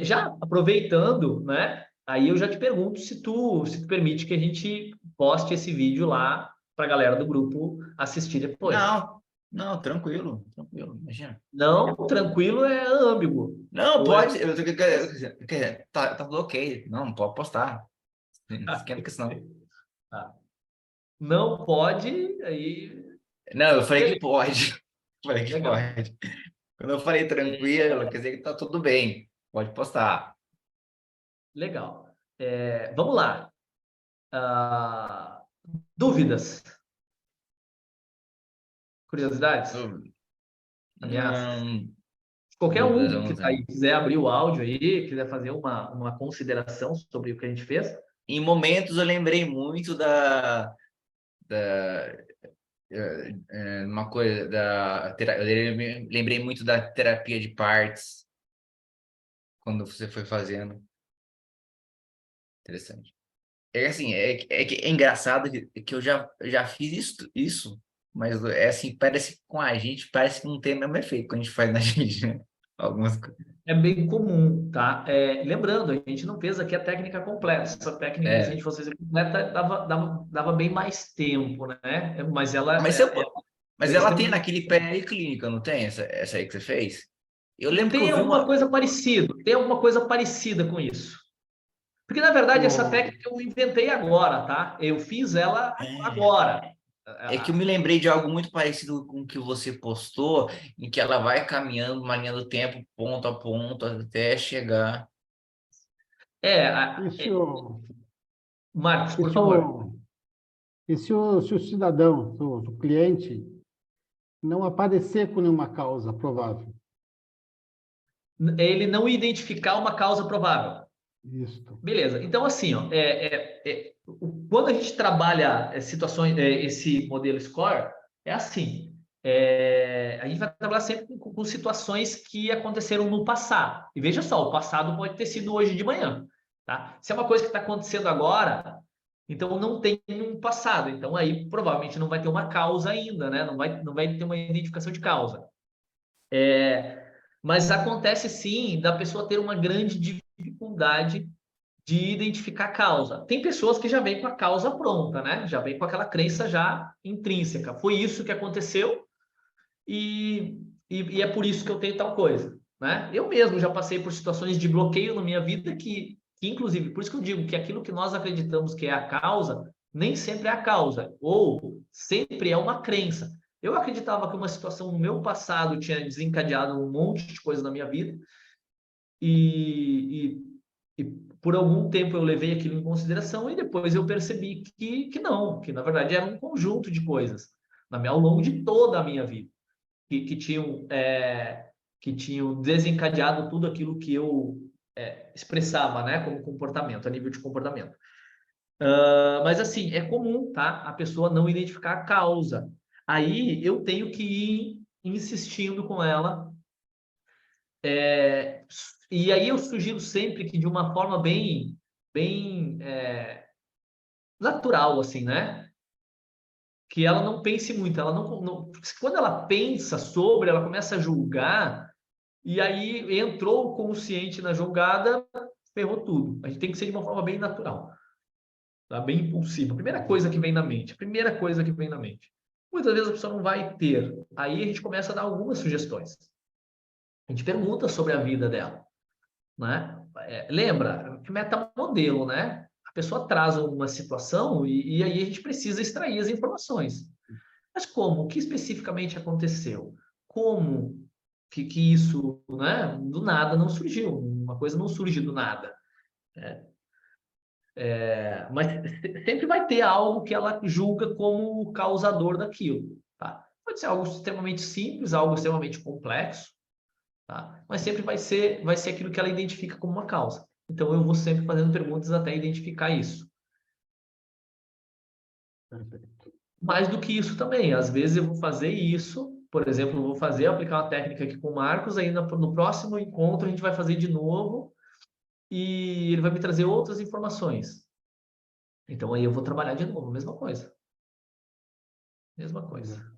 Já aproveitando, né? Aí eu já te pergunto se tu permite que a gente poste esse vídeo lá para a galera do grupo assistir depois. Não, não, tranquilo, tranquilo, imagina. Não, tranquilo é ambíguo. Não, Ou é... pode, tá tudo ok. Não, pode postar. Esquenta com isso não. Ah, não pode, aí. Não, eu falei que Beleza, pode. Falei que legal. pode. Quando eu falei tranquilo, quer dizer que tá tudo bem. Pode postar. Legal. Vamos lá. Ah, dúvidas, curiosidades, Dúvida? ameaças. Não, Qualquer dúvidas um eu que não está aí tenho. quiser abrir o áudio aí, quiser fazer uma consideração sobre o que a gente fez. Em momentos eu lembrei muito da uma coisa eu lembrei muito da terapia de partes quando você foi fazendo. Interessante. É assim, que é engraçado que eu já fiz isso, mas é assim, parece que com a gente, parece que não tem o mesmo efeito quando a gente faz na gente, né? Algumas coisas. É bem comum, tá? Lembrando, a gente não fez aqui a técnica completa. Essa técnica, se a É. gente fosse fazer completa, dava bem mais tempo, né? Mas ela Mas, mas é ela tem extremamente. naquele pé clínica, não tem essa aí que você fez? Eu lembro que eu Tem vi alguma uma. coisa parecida, tem alguma coisa parecida com isso. Porque, na verdade, essa O, técnica eu inventei agora, tá? Eu fiz ela agora. É que eu me lembrei de algo muito parecido com o que você postou, em que ela vai caminhando uma linha do tempo, ponto a ponto, até chegar. É, e se o, Marcos, e por se favor. o, se o cidadão, o cliente, não aparecer com nenhuma causa provável? Ele não identificar uma causa provável. Isto. Beleza. Então, assim, ó, quando a gente trabalha situações, esse modelo SCORE, é assim. A gente vai trabalhar sempre com situações que aconteceram no passado. E veja só, o passado pode ter sido hoje de manhã. Tá? Se é uma coisa que está acontecendo agora, então não tem um passado. Então aí provavelmente não vai ter uma causa ainda, né? Não vai ter uma identificação de causa. Mas acontece sim da pessoa ter uma grande dificuldade de identificar a causa. Tem pessoas que já vêm com a causa pronta, né? Já vêm com aquela crença já intrínseca. Foi isso que aconteceu e é por isso que eu tenho tal coisa, né? Eu mesmo já passei por situações de bloqueio na minha vida que inclusive, por isso que eu digo que aquilo que nós acreditamos que é a causa, nem sempre é a causa, ou sempre é uma crença. Eu acreditava que uma situação no meu passado tinha desencadeado um monte de coisa na minha vida e, e por algum tempo eu levei aquilo em consideração e depois eu percebi que não, que na verdade era um conjunto de coisas ao longo de toda a minha vida que tinham desencadeado tudo aquilo que eu expressava, né, como comportamento, a nível de comportamento. Mas assim, é comum, tá? A pessoa não identificar a causa. Aí eu tenho que ir insistindo com ela. E aí eu sugiro sempre que de uma forma bem natural, assim, né? Que ela não pense muito, ela porque quando ela pensa sobre, ela começa a julgar, e aí entrou o consciente na jogada, ferrou tudo. A gente tem que ser de uma forma bem natural, tá? Bem impulsiva. Primeira coisa que vem na mente, primeira coisa que vem na mente. Muitas vezes a pessoa não vai ter. Aí a gente começa a dar algumas sugestões. A gente pergunta sobre a vida dela, né? Lembra, metamodelo, né? A pessoa traz uma situação e aí a gente precisa extrair as informações. Mas como? O que especificamente aconteceu? Como que isso, né? Do nada não surgiu. Uma coisa não surge do nada. Mas sempre vai ter algo que ela julga como o causador daquilo. Tá? Pode ser algo extremamente simples, algo extremamente complexo, tá? Mas sempre vai ser aquilo que ela identifica como uma causa. Então, eu vou sempre fazendo perguntas até identificar isso. Perfeito. Mais do que isso também, às vezes eu vou fazer isso, por exemplo, eu vou aplicar uma técnica aqui com o Marcos, aí no próximo encontro a gente vai fazer de novo e ele vai me trazer outras informações. Então aí eu vou trabalhar de novo, mesma coisa. Mesma coisa.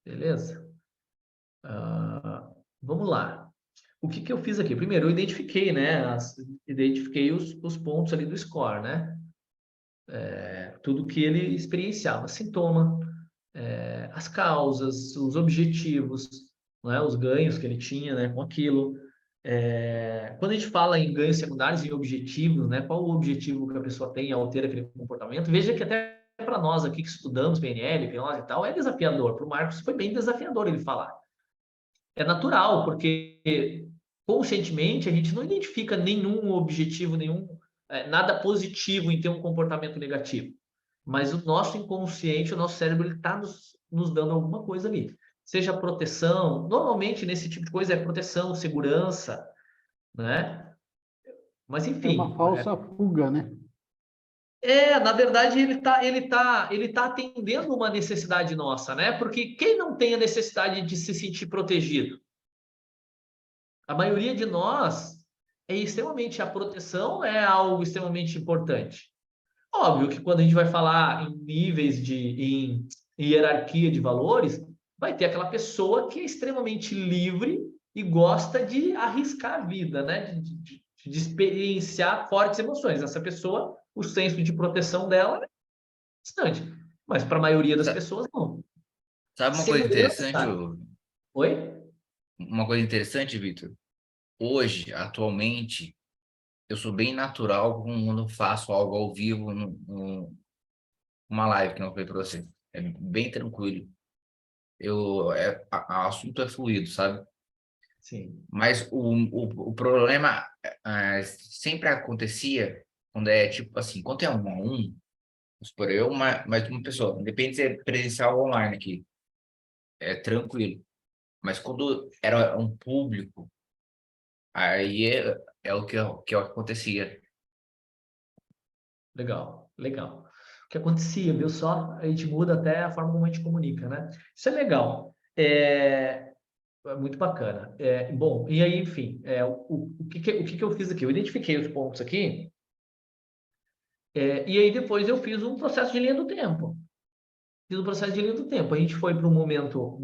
Beleza? Vamos lá. O que eu fiz aqui? Primeiro, eu identifiquei, né? Identifiquei os pontos ali do score, né? Tudo que ele experienciava, sintoma, as causas, os objetivos, né? Os ganhos que ele tinha, né? Com aquilo. Quando a gente fala em ganhos secundários e objetivos, né? Qual o objetivo que a pessoa tem ao ter aquele comportamento? Veja que até para nós aqui que estudamos PNL, hipnose e tal, é desafiador. Para o Marcos foi bem desafiador ele falar. É natural, porque conscientemente a gente não identifica nenhum objetivo, nada positivo em ter um comportamento negativo. Mas o nosso inconsciente, o nosso cérebro, ele está nos dando alguma coisa ali. Seja proteção, normalmente nesse tipo de coisa é proteção, segurança, né? Mas É enfim. uma falsa fuga, né? Na verdade, ele tá atendendo uma necessidade nossa, né? Porque quem não tem a necessidade de se sentir protegido? A maioria de nós a proteção é algo extremamente importante. Óbvio que quando a gente vai falar em níveis em hierarquia de valores, vai ter aquela pessoa que é extremamente livre e gosta de arriscar a vida, né? De experienciar fortes emoções. Essa pessoa, o senso de proteção dela é distante. Mas para a maioria das Sa- pessoas, não. Sabe uma coisa Segurança, interessante, cara. Oi? uma coisa interessante, Vitor? Hoje, atualmente, eu sou bem natural quando eu faço algo ao vivo numa live que não foi para você. É bem tranquilo. O assunto é fluido, sabe? Sim. Mas o problema sempre acontecia quando é tipo assim, quando é 1 a 1, vamos supor, mais uma pessoa, independe se é presencial ou online aqui, é tranquilo. Mas quando era um público, aí é o que acontecia. Legal, legal. O que acontecia, viu só? A gente muda até a forma como a gente comunica, né? Isso é legal. É muito bacana. Bom, e aí, enfim, o que eu fiz aqui? Eu identifiquei os pontos aqui, e aí depois eu fiz um processo de linha do tempo. Fiz um processo de linha do tempo. A gente foi para um momento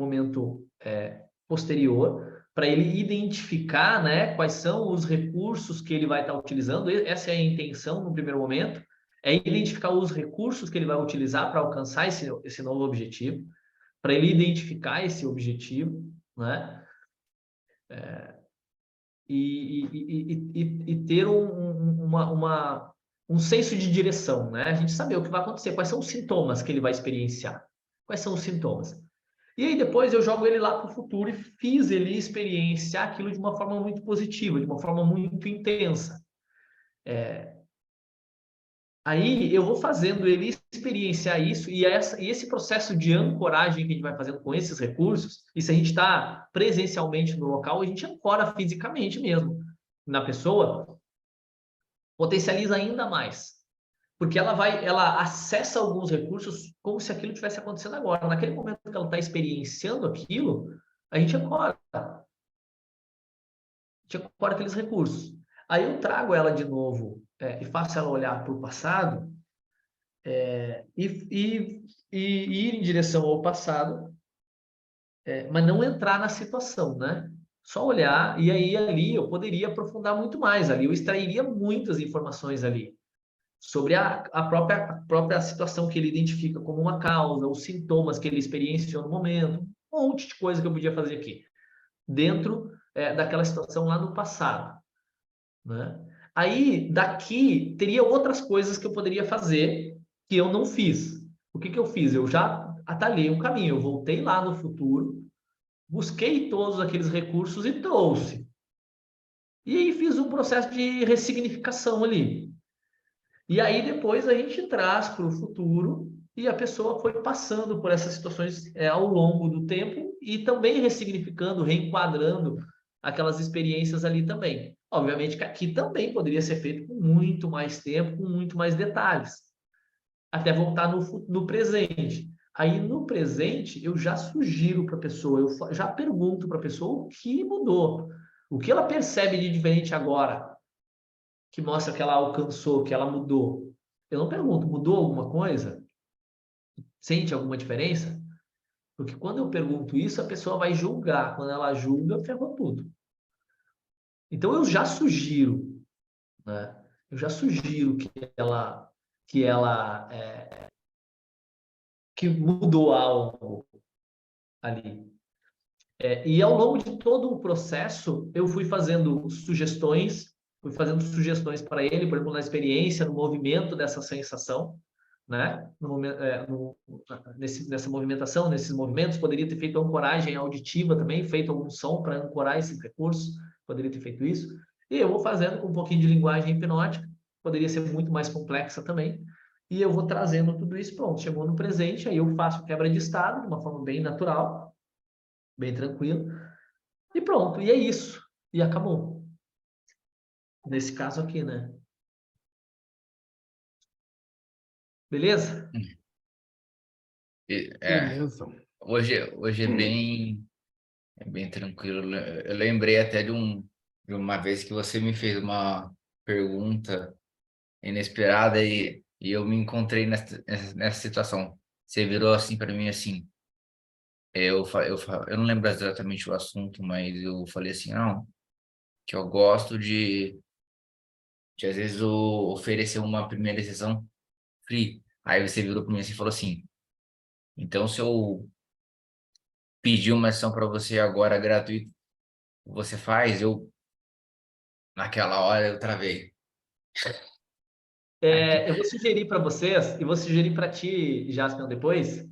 posterior, para ele identificar, né, quais são os recursos que ele vai estar utilizando. Essa é a intenção no primeiro momento, é identificar os recursos que ele vai utilizar para alcançar esse novo objetivo, para ele identificar esse objetivo, né? E ter um senso de direção, né? A gente saber o que vai acontecer, quais são os sintomas que ele vai experienciar, quais são os sintomas. E aí depois eu jogo ele lá para o futuro e fiz ele experienciar aquilo de uma forma muito positiva, de uma forma muito intensa. Aí eu vou fazendo ele experienciar isso e esse processo de ancoragem que a gente vai fazendo com esses recursos, e se a gente está presencialmente no local, a gente ancora fisicamente mesmo na pessoa, potencializa ainda mais. Porque ela acessa alguns recursos como se aquilo tivesse acontecendo agora. Naquele momento que ela está experienciando aquilo, a gente ancora aqueles recursos. Aí eu trago ela de novo e faço ela olhar para o passado e ir em direção ao passado, mas não entrar na situação, né? Só olhar, e aí ali eu poderia aprofundar muito mais, ali eu extrairia muitas informações ali sobre a própria situação que ele identifica como uma causa, os sintomas que ele experienciou no momento, um monte de coisa que eu podia fazer aqui, dentro daquela situação lá no passado, né? Aí, daqui, teria outras coisas que eu poderia fazer que eu não fiz. O que eu fiz? Eu já atalhei um caminho, eu voltei lá no futuro, busquei todos aqueles recursos e trouxe. E aí fiz um processo de ressignificação ali. E aí depois a gente traz para o futuro e a pessoa foi passando por essas situações ao longo do tempo e também ressignificando, reenquadrando aquelas experiências ali também. Obviamente que aqui também poderia ser feito com muito mais tempo, com muito mais detalhes, até voltar no presente. Aí, no presente, eu já sugiro para a pessoa, eu já pergunto para a pessoa o que mudou, o que ela percebe de diferente agora, que mostra que ela alcançou, que ela mudou. Eu não pergunto, mudou alguma coisa? Sente alguma diferença? Porque quando eu pergunto isso, a pessoa vai julgar. Quando ela julga, ferrou tudo. Então, eu já sugiro, né? Eu já sugiro que mudou algo ali. E ao longo de todo o processo, eu fui fazendo sugestões para ele, por exemplo, na experiência, no movimento dessa sensação, né? Nessa movimentação, nesses movimentos, poderia ter feito ancoragem auditiva também, feito algum som para ancorar esse recurso, poderia ter feito isso. E eu vou fazendo com um pouquinho de linguagem hipnótica, poderia ser muito mais complexa também, e eu vou trazendo tudo isso, pronto, chegou no presente, aí eu faço quebra de estado de uma forma bem natural, bem tranquilo, e pronto, e é isso. E acabou. Nesse caso aqui, né? Beleza? É, Beleza. hoje é bem tranquilo. Eu lembrei até de uma vez que você me fez uma pergunta inesperada e eu me encontrei nessa situação. Você virou assim para mim assim. Eu não lembro exatamente o assunto, mas eu falei assim, não, que eu gosto de às vezes oferecer uma primeira sessão free. Aí você virou para mim assim e falou assim, então se eu pedir uma sessão para você agora gratuito, você faz? Naquela hora eu travei. Aí, Eu vou sugerir para vocês, e vou sugerir para ti, Jaspion, depois,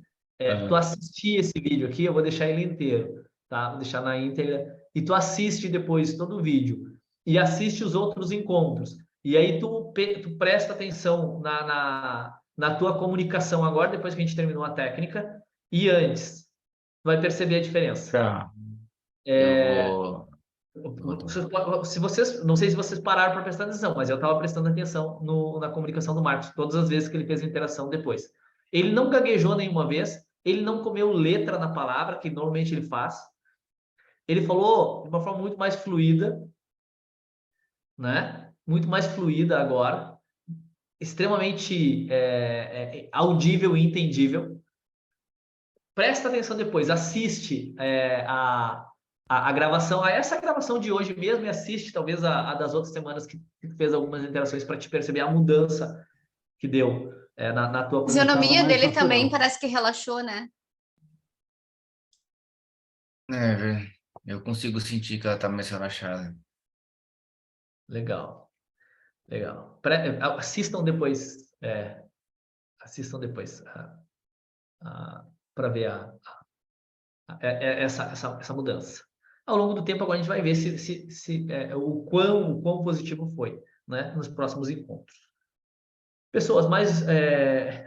tu ah, assistir esse vídeo aqui, eu vou deixar ele inteiro, tá? Vou deixar na íntegra, e tu assiste depois todo o vídeo, e assiste os outros encontros. E aí tu presta atenção na tua comunicação agora, depois que a gente terminou a técnica, e antes. Tu vai perceber a diferença. tá, eu Se vocês, não sei se vocês pararam para prestar atenção, mas eu estava prestando atenção na comunicação do Marcos, todas as vezes que ele fez a interação depois. Ele não gaguejou nenhuma vez, ele não comeu letra na palavra, que normalmente ele faz. Ele falou de uma forma muito mais fluida, né? Muito mais fluida agora, extremamente audível e entendível. Presta atenção depois, assiste a gravação, essa gravação de hoje mesmo e assiste talvez a das outras semanas que fez algumas interações para te perceber a mudança que deu na tua A fisionomia comunicação. Mais dele também natural. parece que relaxou, né? velho, eu consigo sentir que ela tá mais relaxada. Legal, legal. Assistam depois para ver essa mudança. Ao longo do tempo, agora a gente vai ver o quão positivo foi, né, nos próximos encontros. Pessoas, mais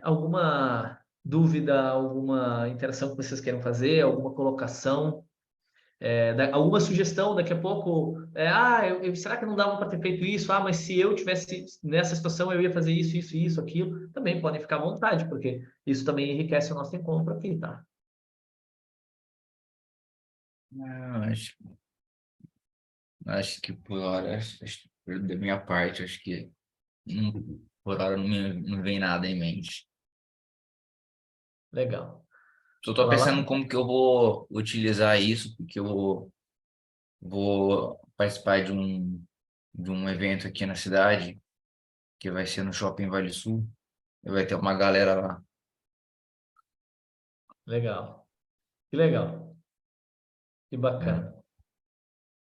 alguma dúvida, alguma interação que vocês queiram fazer, alguma colocação, alguma sugestão daqui a pouco? Será que não dava para ter feito isso? Mas se eu tivesse nessa situação, eu ia fazer isso, isso, isso, aquilo. Também podem ficar à vontade, porque isso também enriquece o nosso encontro aqui, tá? Não, acho que por hora, da minha parte, acho que por hora não vem nada em mente. Legal. Só tô Vai lá. pensando como que eu vou utilizar isso, porque eu vou participar de um evento aqui na cidade, que vai ser no Shopping Vale Sul, e vai ter uma galera lá. Legal. Que legal. Que É. bacana.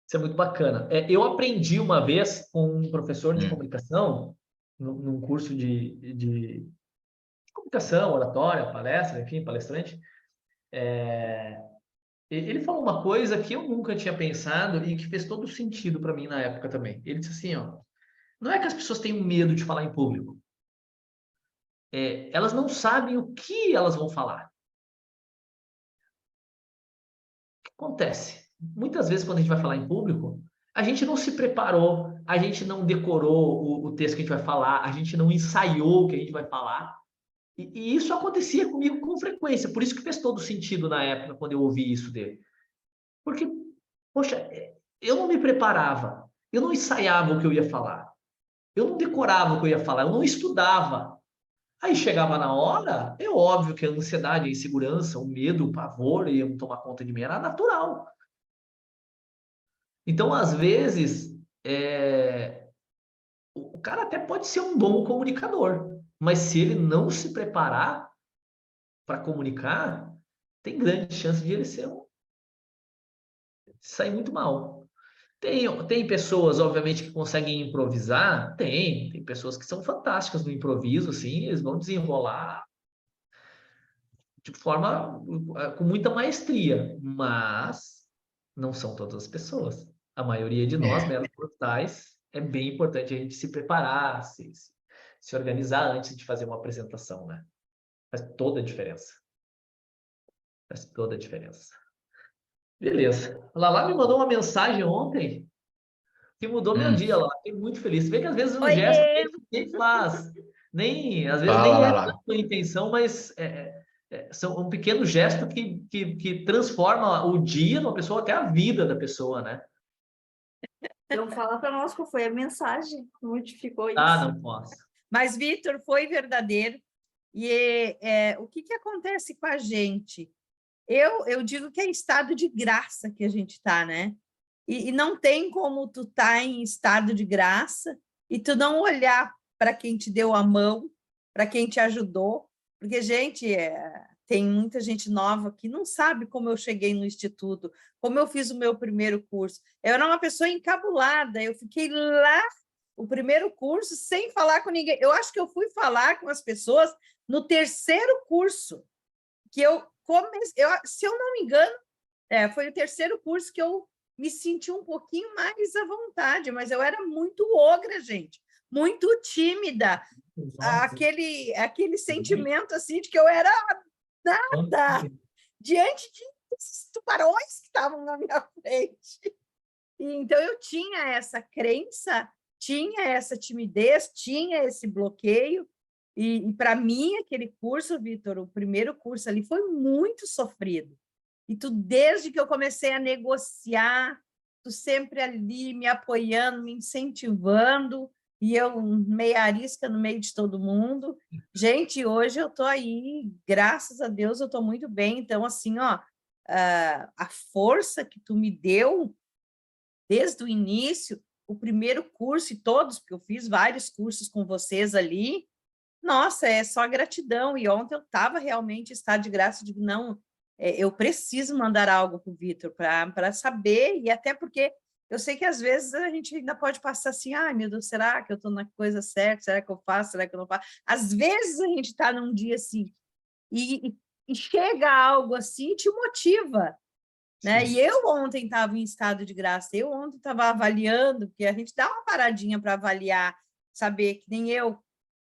Isso é muito bacana. Eu aprendi uma vez com um professor de Hum, comunicação, num curso de comunicação, oratória, palestra, enfim, palestrante. Ele falou uma coisa que eu nunca tinha pensado e que fez todo sentido para mim na época também. Ele disse assim, ó, não é que as pessoas têm medo de falar em público. elas não sabem o que elas vão falar. O que acontece? Muitas vezes, quando a gente vai falar em público, a gente não se preparou, a gente não decorou o texto que a gente vai falar, a gente não ensaiou o que a gente vai falar. E isso acontecia comigo com frequência, por isso que fez todo sentido na época, quando eu ouvi isso dele. Porque, poxa, eu não me preparava, eu não ensaiava o que eu ia falar, eu não decorava o que eu ia falar, eu não estudava. Aí chegava na hora, é óbvio que a ansiedade, a insegurança, o medo, o pavor iam tomar conta de mim, era natural. Então, às vezes, o cara até pode ser um bom comunicador, mas se ele não se preparar para comunicar, tem grande chance de ele sair muito mal. Tem pessoas, obviamente, que conseguem improvisar, tem pessoas que são fantásticas no improviso, assim, eles vão desenrolar de forma com muita maestria, mas não são todas as pessoas. A maioria de nós, meros mortais, é bem importante a gente se preparar, se organizar antes de fazer uma apresentação, né? Faz toda a diferença. Faz toda a diferença. Beleza. A Lala me mandou uma mensagem ontem que mudou meu dia lá. Fiquei muito feliz. Você vê que às vezes um gesto Oiê! nem faz. Às vezes Fala, nem é Lala. a sua intenção, mas são um pequeno gesto que transforma o dia de uma pessoa, até a vida da pessoa, né? Então fala para nós qual foi a mensagem, modificou isso. Ah, não posso. Mas, Vitor, foi verdadeiro. E o que acontece com a gente? Eu digo que é estado de graça que a gente está, né? E não tem como tu estar em estado de graça e tu não olhar para quem te deu a mão, para quem te ajudou, porque, gente, tem muita gente nova que não sabe como eu cheguei no instituto, como eu fiz o meu primeiro curso. Eu era uma pessoa encabulada, eu fiquei lá o primeiro curso sem falar com ninguém. Eu acho que eu fui falar com as pessoas no terceiro curso, que eu comecei, se eu não me engano, foi o terceiro curso que eu me senti um pouquinho mais à vontade, mas eu era muito ogra, gente, muito tímida. Aquele sentimento assim de que eu era nada diante de tubarões que estavam na minha frente. Então, eu tinha essa crença, tinha essa timidez, tinha esse bloqueio, e para mim, aquele curso, Vitor, o primeiro curso ali foi muito sofrido. E tu, desde que eu comecei a negociar, tu sempre ali me apoiando, me incentivando, e eu meia arisca no meio de todo mundo. Gente, hoje eu estou aí, graças a Deus, eu estou muito bem. Então, assim, ó, a força que tu me deu desde o início, o primeiro curso e todos, porque eu fiz vários cursos com vocês ali, nossa, é só gratidão. E ontem eu estava realmente em estado de graça, digo, não, eu preciso mandar algo para o Vitor para saber, e até porque eu sei que às vezes a gente ainda pode passar assim, ai, meu Deus, será que eu estou na coisa certa? Será que eu faço? Será que eu não faço? Às vezes a gente está num dia assim, e chega algo assim e te motiva, né? E eu ontem estava em estado de graça, eu ontem estava avaliando, porque a gente dá uma paradinha para avaliar, saber que nem eu,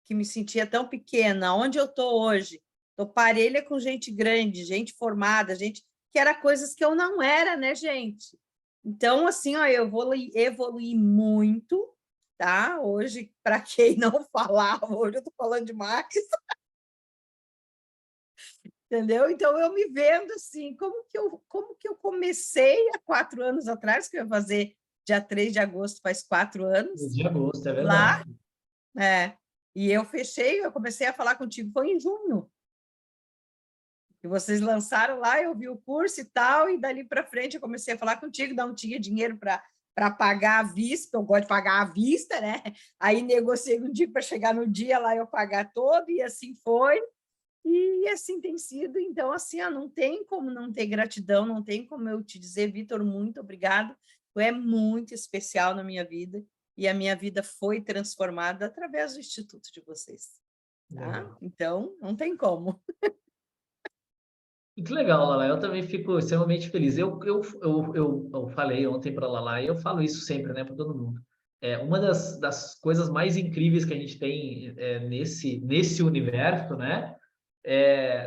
que me sentia tão pequena, onde eu estou hoje, estou parelha com gente grande, gente formada, gente que era coisas que eu não era, né, gente? Então, assim, ó, eu evoluí muito, tá? Hoje, para quem não falava, hoje eu estou falando demais. Entendeu? Então, eu me vendo assim, como que eu comecei há 4 anos atrás, que eu ia fazer dia 3 de agosto, faz 4 anos. De agosto, é Lá, verdade. e eu comecei a falar contigo, foi em junho. Que vocês lançaram lá, eu vi o curso e tal, e dali para frente eu comecei a falar contigo, não tinha dinheiro para pagar à vista, eu gosto de pagar à vista, né? Aí negociei contigo para chegar no dia lá eu pagar todo, e assim foi. E assim tem sido. Então, assim, não tem como não ter gratidão, não tem como eu te dizer, Vitor, muito obrigado. Tu é muito especial na minha vida, e a minha vida foi transformada através do Instituto de vocês. Tá? Então, não tem como. Que legal, Lala. Eu também fico extremamente feliz. Eu falei ontem para a Lala, e eu falo isso sempre, né, para todo mundo. uma das coisas mais incríveis que a gente tem nesse universo, né?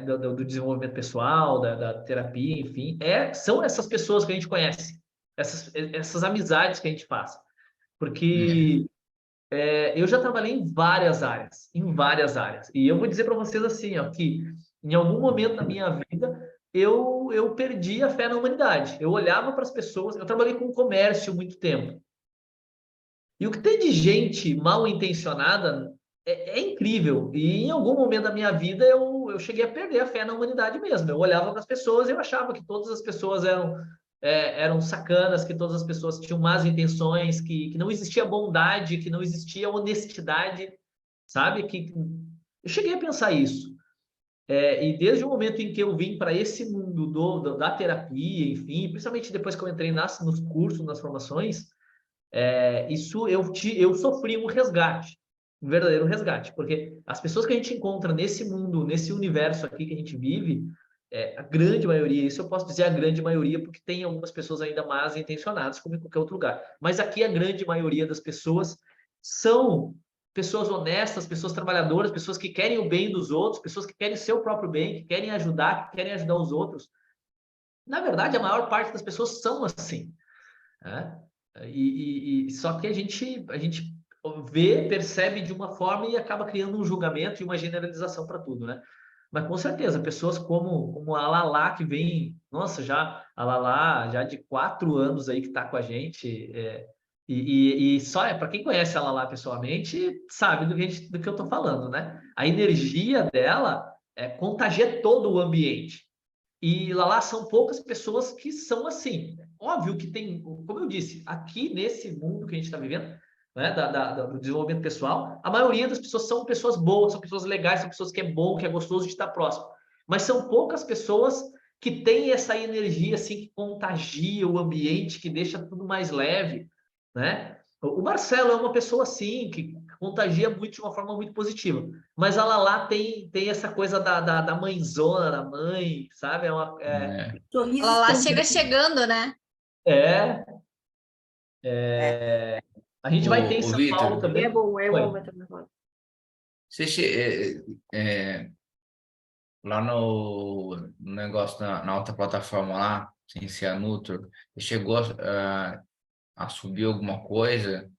Do desenvolvimento pessoal, da terapia, enfim, são essas pessoas que a gente conhece, essas amizades que a gente faz. Porque eu já trabalhei em várias áreas, E eu vou dizer para vocês assim, ó, que em algum momento da minha vida eu perdi a fé na humanidade. Eu olhava para as pessoas, eu trabalhei com comércio muito tempo. E o que tem de gente mal intencionada é incrível. E em algum momento da minha vida eu cheguei a perder a fé na humanidade mesmo. Eu olhava para as pessoas e eu achava que todas as pessoas eram sacanas, que todas as pessoas tinham más intenções, que não existia bondade, que não existia honestidade, sabe? Eu cheguei a pensar isso. E desde o momento em que eu vim para esse mundo da terapia, enfim, principalmente depois que eu entrei nos cursos, nas formações, eu sofri um resgate, um verdadeiro resgate, porque as pessoas que a gente encontra nesse mundo, nesse universo aqui que a gente vive, a grande maioria, isso eu posso dizer a grande maioria, porque tem algumas pessoas ainda más intencionadas, como em qualquer outro lugar, mas aqui a grande maioria das pessoas são pessoas honestas, pessoas trabalhadoras, pessoas que querem o bem dos outros, pessoas que querem o seu próprio bem, que querem ajudar os outros. Na verdade, a maior parte das pessoas são assim, né? Só que a gente percebe de uma forma e acaba criando um julgamento e uma generalização para tudo, né? Mas com certeza, pessoas como a Lala, que vem, nossa, a Lala já de 4 anos aí que está com a gente, só para quem conhece a Lala pessoalmente, sabe do que eu estou falando, né? A energia dela contagia todo o ambiente. E lá são poucas pessoas que são assim. Óbvio que tem, como eu disse, aqui nesse mundo que a gente está vivendo, né, do desenvolvimento pessoal, a maioria das pessoas são pessoas boas, são pessoas legais, são pessoas que é bom, que é gostoso de estar próximo. Mas são poucas pessoas que têm essa energia assim que contagia o ambiente, que deixa tudo mais leve, né? O Marcelo é uma pessoa assim que contagia muito de uma forma muito positiva. Mas a Lala tem essa coisa da mãezona, da mãe, sabe? Ela lá chega chegando, né? A gente vai ter em O São Paulo Vitor, também. É bom, é Oi. bom também. lá no negócio, na outra plataforma lá, sem ser a Nutor, você chegou a subir alguma coisa?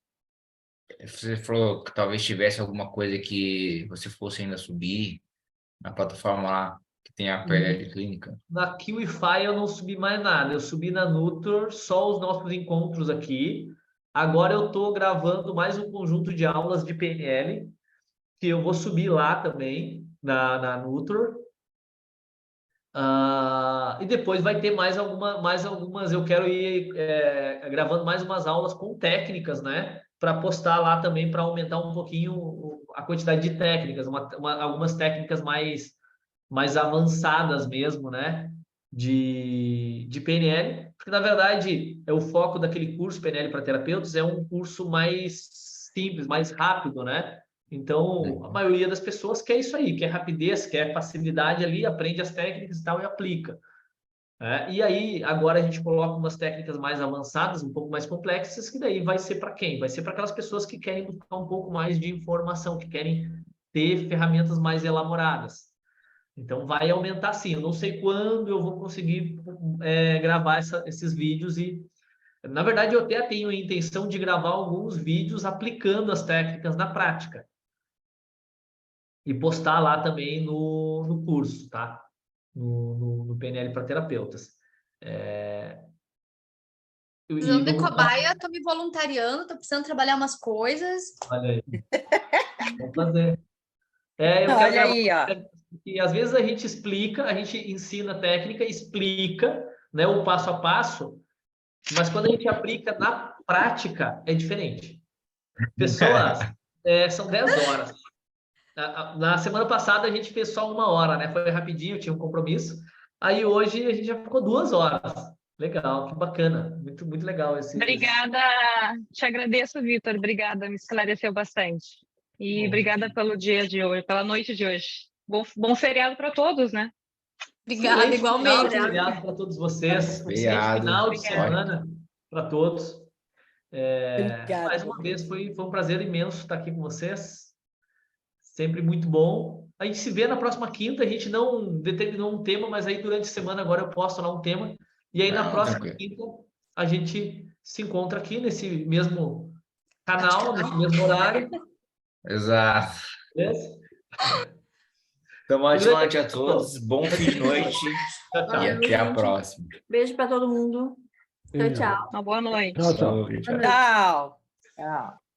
Você falou que talvez tivesse alguma coisa que você fosse ainda subir na plataforma lá, que tem a PNL Clínica? Na QIFI eu não subi mais nada. Eu subi na Nutor, só os nossos encontros aqui. Agora eu estou gravando mais um conjunto de aulas de PNL, que eu vou subir lá também, na Nutor. E depois vai ter mais algumas. Eu quero ir gravando mais umas aulas com técnicas, né? Para postar lá também, para aumentar um pouquinho a quantidade de técnicas, algumas técnicas mais avançadas mesmo, né? De PNL, porque na verdade o foco daquele curso PNL para terapeutas é um curso mais simples, mais rápido, né? Então, a maioria das pessoas quer isso aí, quer rapidez, quer facilidade ali, aprende as técnicas e tal e aplica. E aí, agora a gente coloca umas técnicas mais avançadas, um pouco mais complexas, que daí vai ser para quem? Vai ser para aquelas pessoas que querem buscar um pouco mais de informação, que querem ter ferramentas mais elaboradas. Então, vai aumentar sim. Eu não sei quando eu vou conseguir gravar esses vídeos e, na verdade, eu até tenho a intenção de gravar alguns vídeos aplicando as técnicas na prática e postar lá também no curso, tá? No PNL para terapeutas. Precisando de cobaia, tô me voluntariando, tô precisando trabalhar umas coisas. Olha aí. Vamos fazer. Eu quero Olha aí, ó. E às vezes a gente explica, a gente ensina a técnica, explica, né, o passo a passo, mas quando a gente aplica na prática, é diferente. Pessoas, são 10 horas. Na semana passada a gente fez só 1 hora, né? Foi rapidinho, tinha um compromisso. Aí hoje a gente já ficou 2 horas. Legal, que bacana. Muito, muito legal Obrigada, te agradeço, Vitor. Obrigada, me esclareceu bastante. E obrigada pelo dia de hoje, pela noite de hoje. Bom feriado para todos, né? Obrigada, igualmente. Feriado para todos vocês. Feriado. Final de semana para todos. Obrigada. Mais uma vez, foi um prazer imenso estar aqui com vocês. Sempre muito bom. A gente se vê na próxima quinta. A gente não determinou um tema, mas aí durante a semana agora eu posto lá um tema. E aí na Não, próxima tranquilo. quinta a gente se encontra aqui nesse mesmo canal, nesse mesmo horário. Exato. Beleza? Então, uma ótima noite a Grande todos, bom fim de noite Tchau, tchau. e até a gente. próxima. Beijo para todo mundo. Tchau, tchau. Uma boa noite. Tchau, tchau. Tchau. Tchau. Tchau.